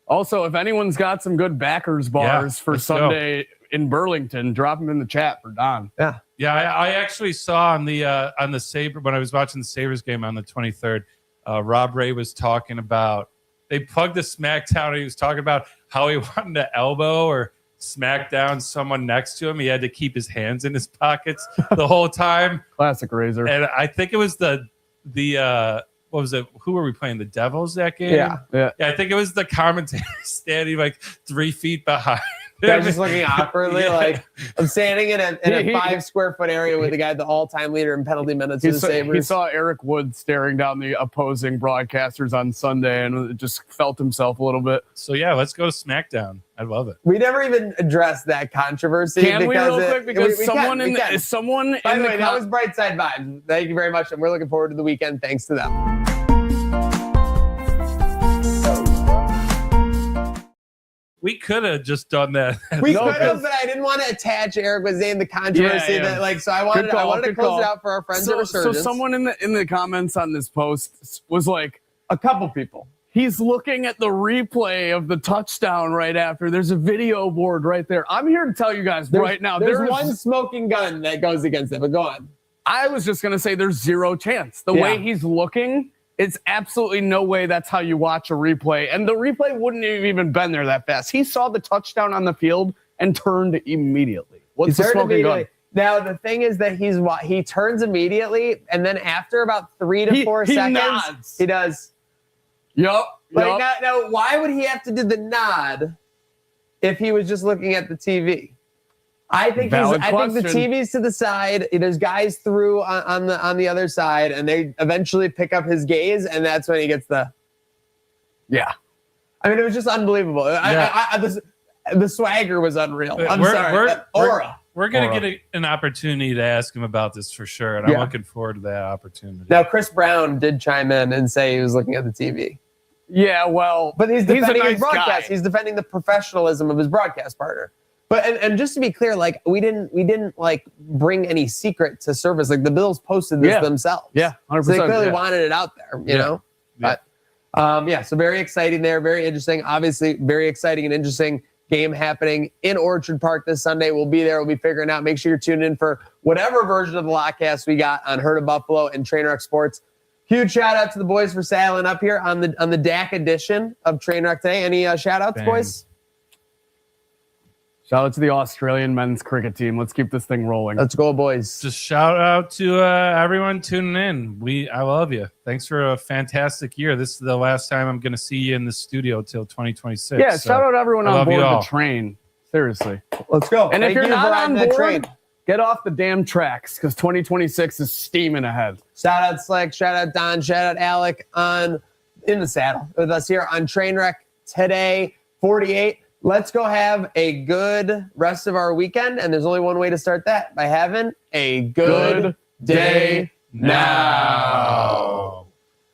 Also, if anyone's got some good backers bars for Sunday in Burlington, drop them in the chat for Don. Yeah. I actually saw on the Sabre when I was watching the Sabres game on the 23rd. Rob Ray was talking about they plugged the SmackDown. And he was talking about how he wanted to elbow or smack down someone next to him. He had to keep his hands in his pockets the whole time. Classic Razor. And I think it was the what was it? Who were we playing? The Devils that game? Yeah. I think it was the commentator standing like 3 feet behind. Guys just looking awkwardly, like I'm standing in a 5 square foot area with the guy, the all-time leader in penalty minutes of the Sabres. He saw Eric Wood staring down the opposing broadcasters on Sunday and just felt himself a little bit. So yeah, let's go to SmackDown. I love it. We never even addressed that controversy. Can we real quick? Because someone in the By the way, that was Brightside Vibes. Thank you very much, and we're looking forward to the weekend. Thanks to them. We could have just done that. We could have, but I didn't want to attach Eric was saying the controversy that so I wanted to close it out for our friends at Resurgence. So someone in the comments on this post was like, a couple people. He's looking at the replay of the touchdown right after. There's a video board right there. I'm here to tell you guys right now. There's one smoking gun that goes against it, but go on. I was just going to say there's zero chance. The way he's looking, it's absolutely no way that's how you watch a replay. And the replay wouldn't have even been there that fast. He saw the touchdown on the field and turned immediately. What's the smoking gun? Now, the thing is that he turns immediately, and then after about 3 to 4 seconds, nods. He does. Now, why would he have to do the nod if he was just looking at the TV? I think the TV's to the side. There's guys through on the other side, and they eventually pick up his gaze, and that's when he gets the. Yeah, I mean, it was just unbelievable. The swagger was unreal. I'm sorry. Aura. We're gonna get an opportunity to ask him about this for sure, and I'm looking forward to that opportunity. Now, Chris Brown did chime in and say he was looking at the TV. Yeah, well, but he's defending his broadcast. Guy. He's defending the professionalism of his broadcast partner. But and just to be clear, like we didn't like bring any secret to surface. Like the Bills posted this themselves. Yeah, 100%. So they clearly wanted it out there, you know. Yeah. But so very exciting there, very interesting. Obviously, very exciting and interesting game happening in Orchard Park this Sunday. We'll be there. We'll be figuring out. Make sure you're tuned in for whatever version of the Lockcast we got on Herd of Buffalo and Trainwreck Sports. Huge shout out to the boys for saddling up here on the DAC edition of Trainwreck today. Any shout outs, boys? Shout out to the Australian men's cricket team. Let's keep this thing rolling. Let's go, boys. Just shout out to everyone tuning in. I love you. Thanks for a fantastic year. This is the last time I'm going to see you in the studio till 2026. Yeah, shout out to everyone on board the train. Seriously. Let's go. And if you're not on board, get off the damn tracks because 2026 is steaming ahead. Shout out Slick. Shout out Don. Shout out Alec in the saddle with us here on Trainwreck today, 48. Let's go have a good rest of our weekend. And there's only one way to start that, by having a good day now.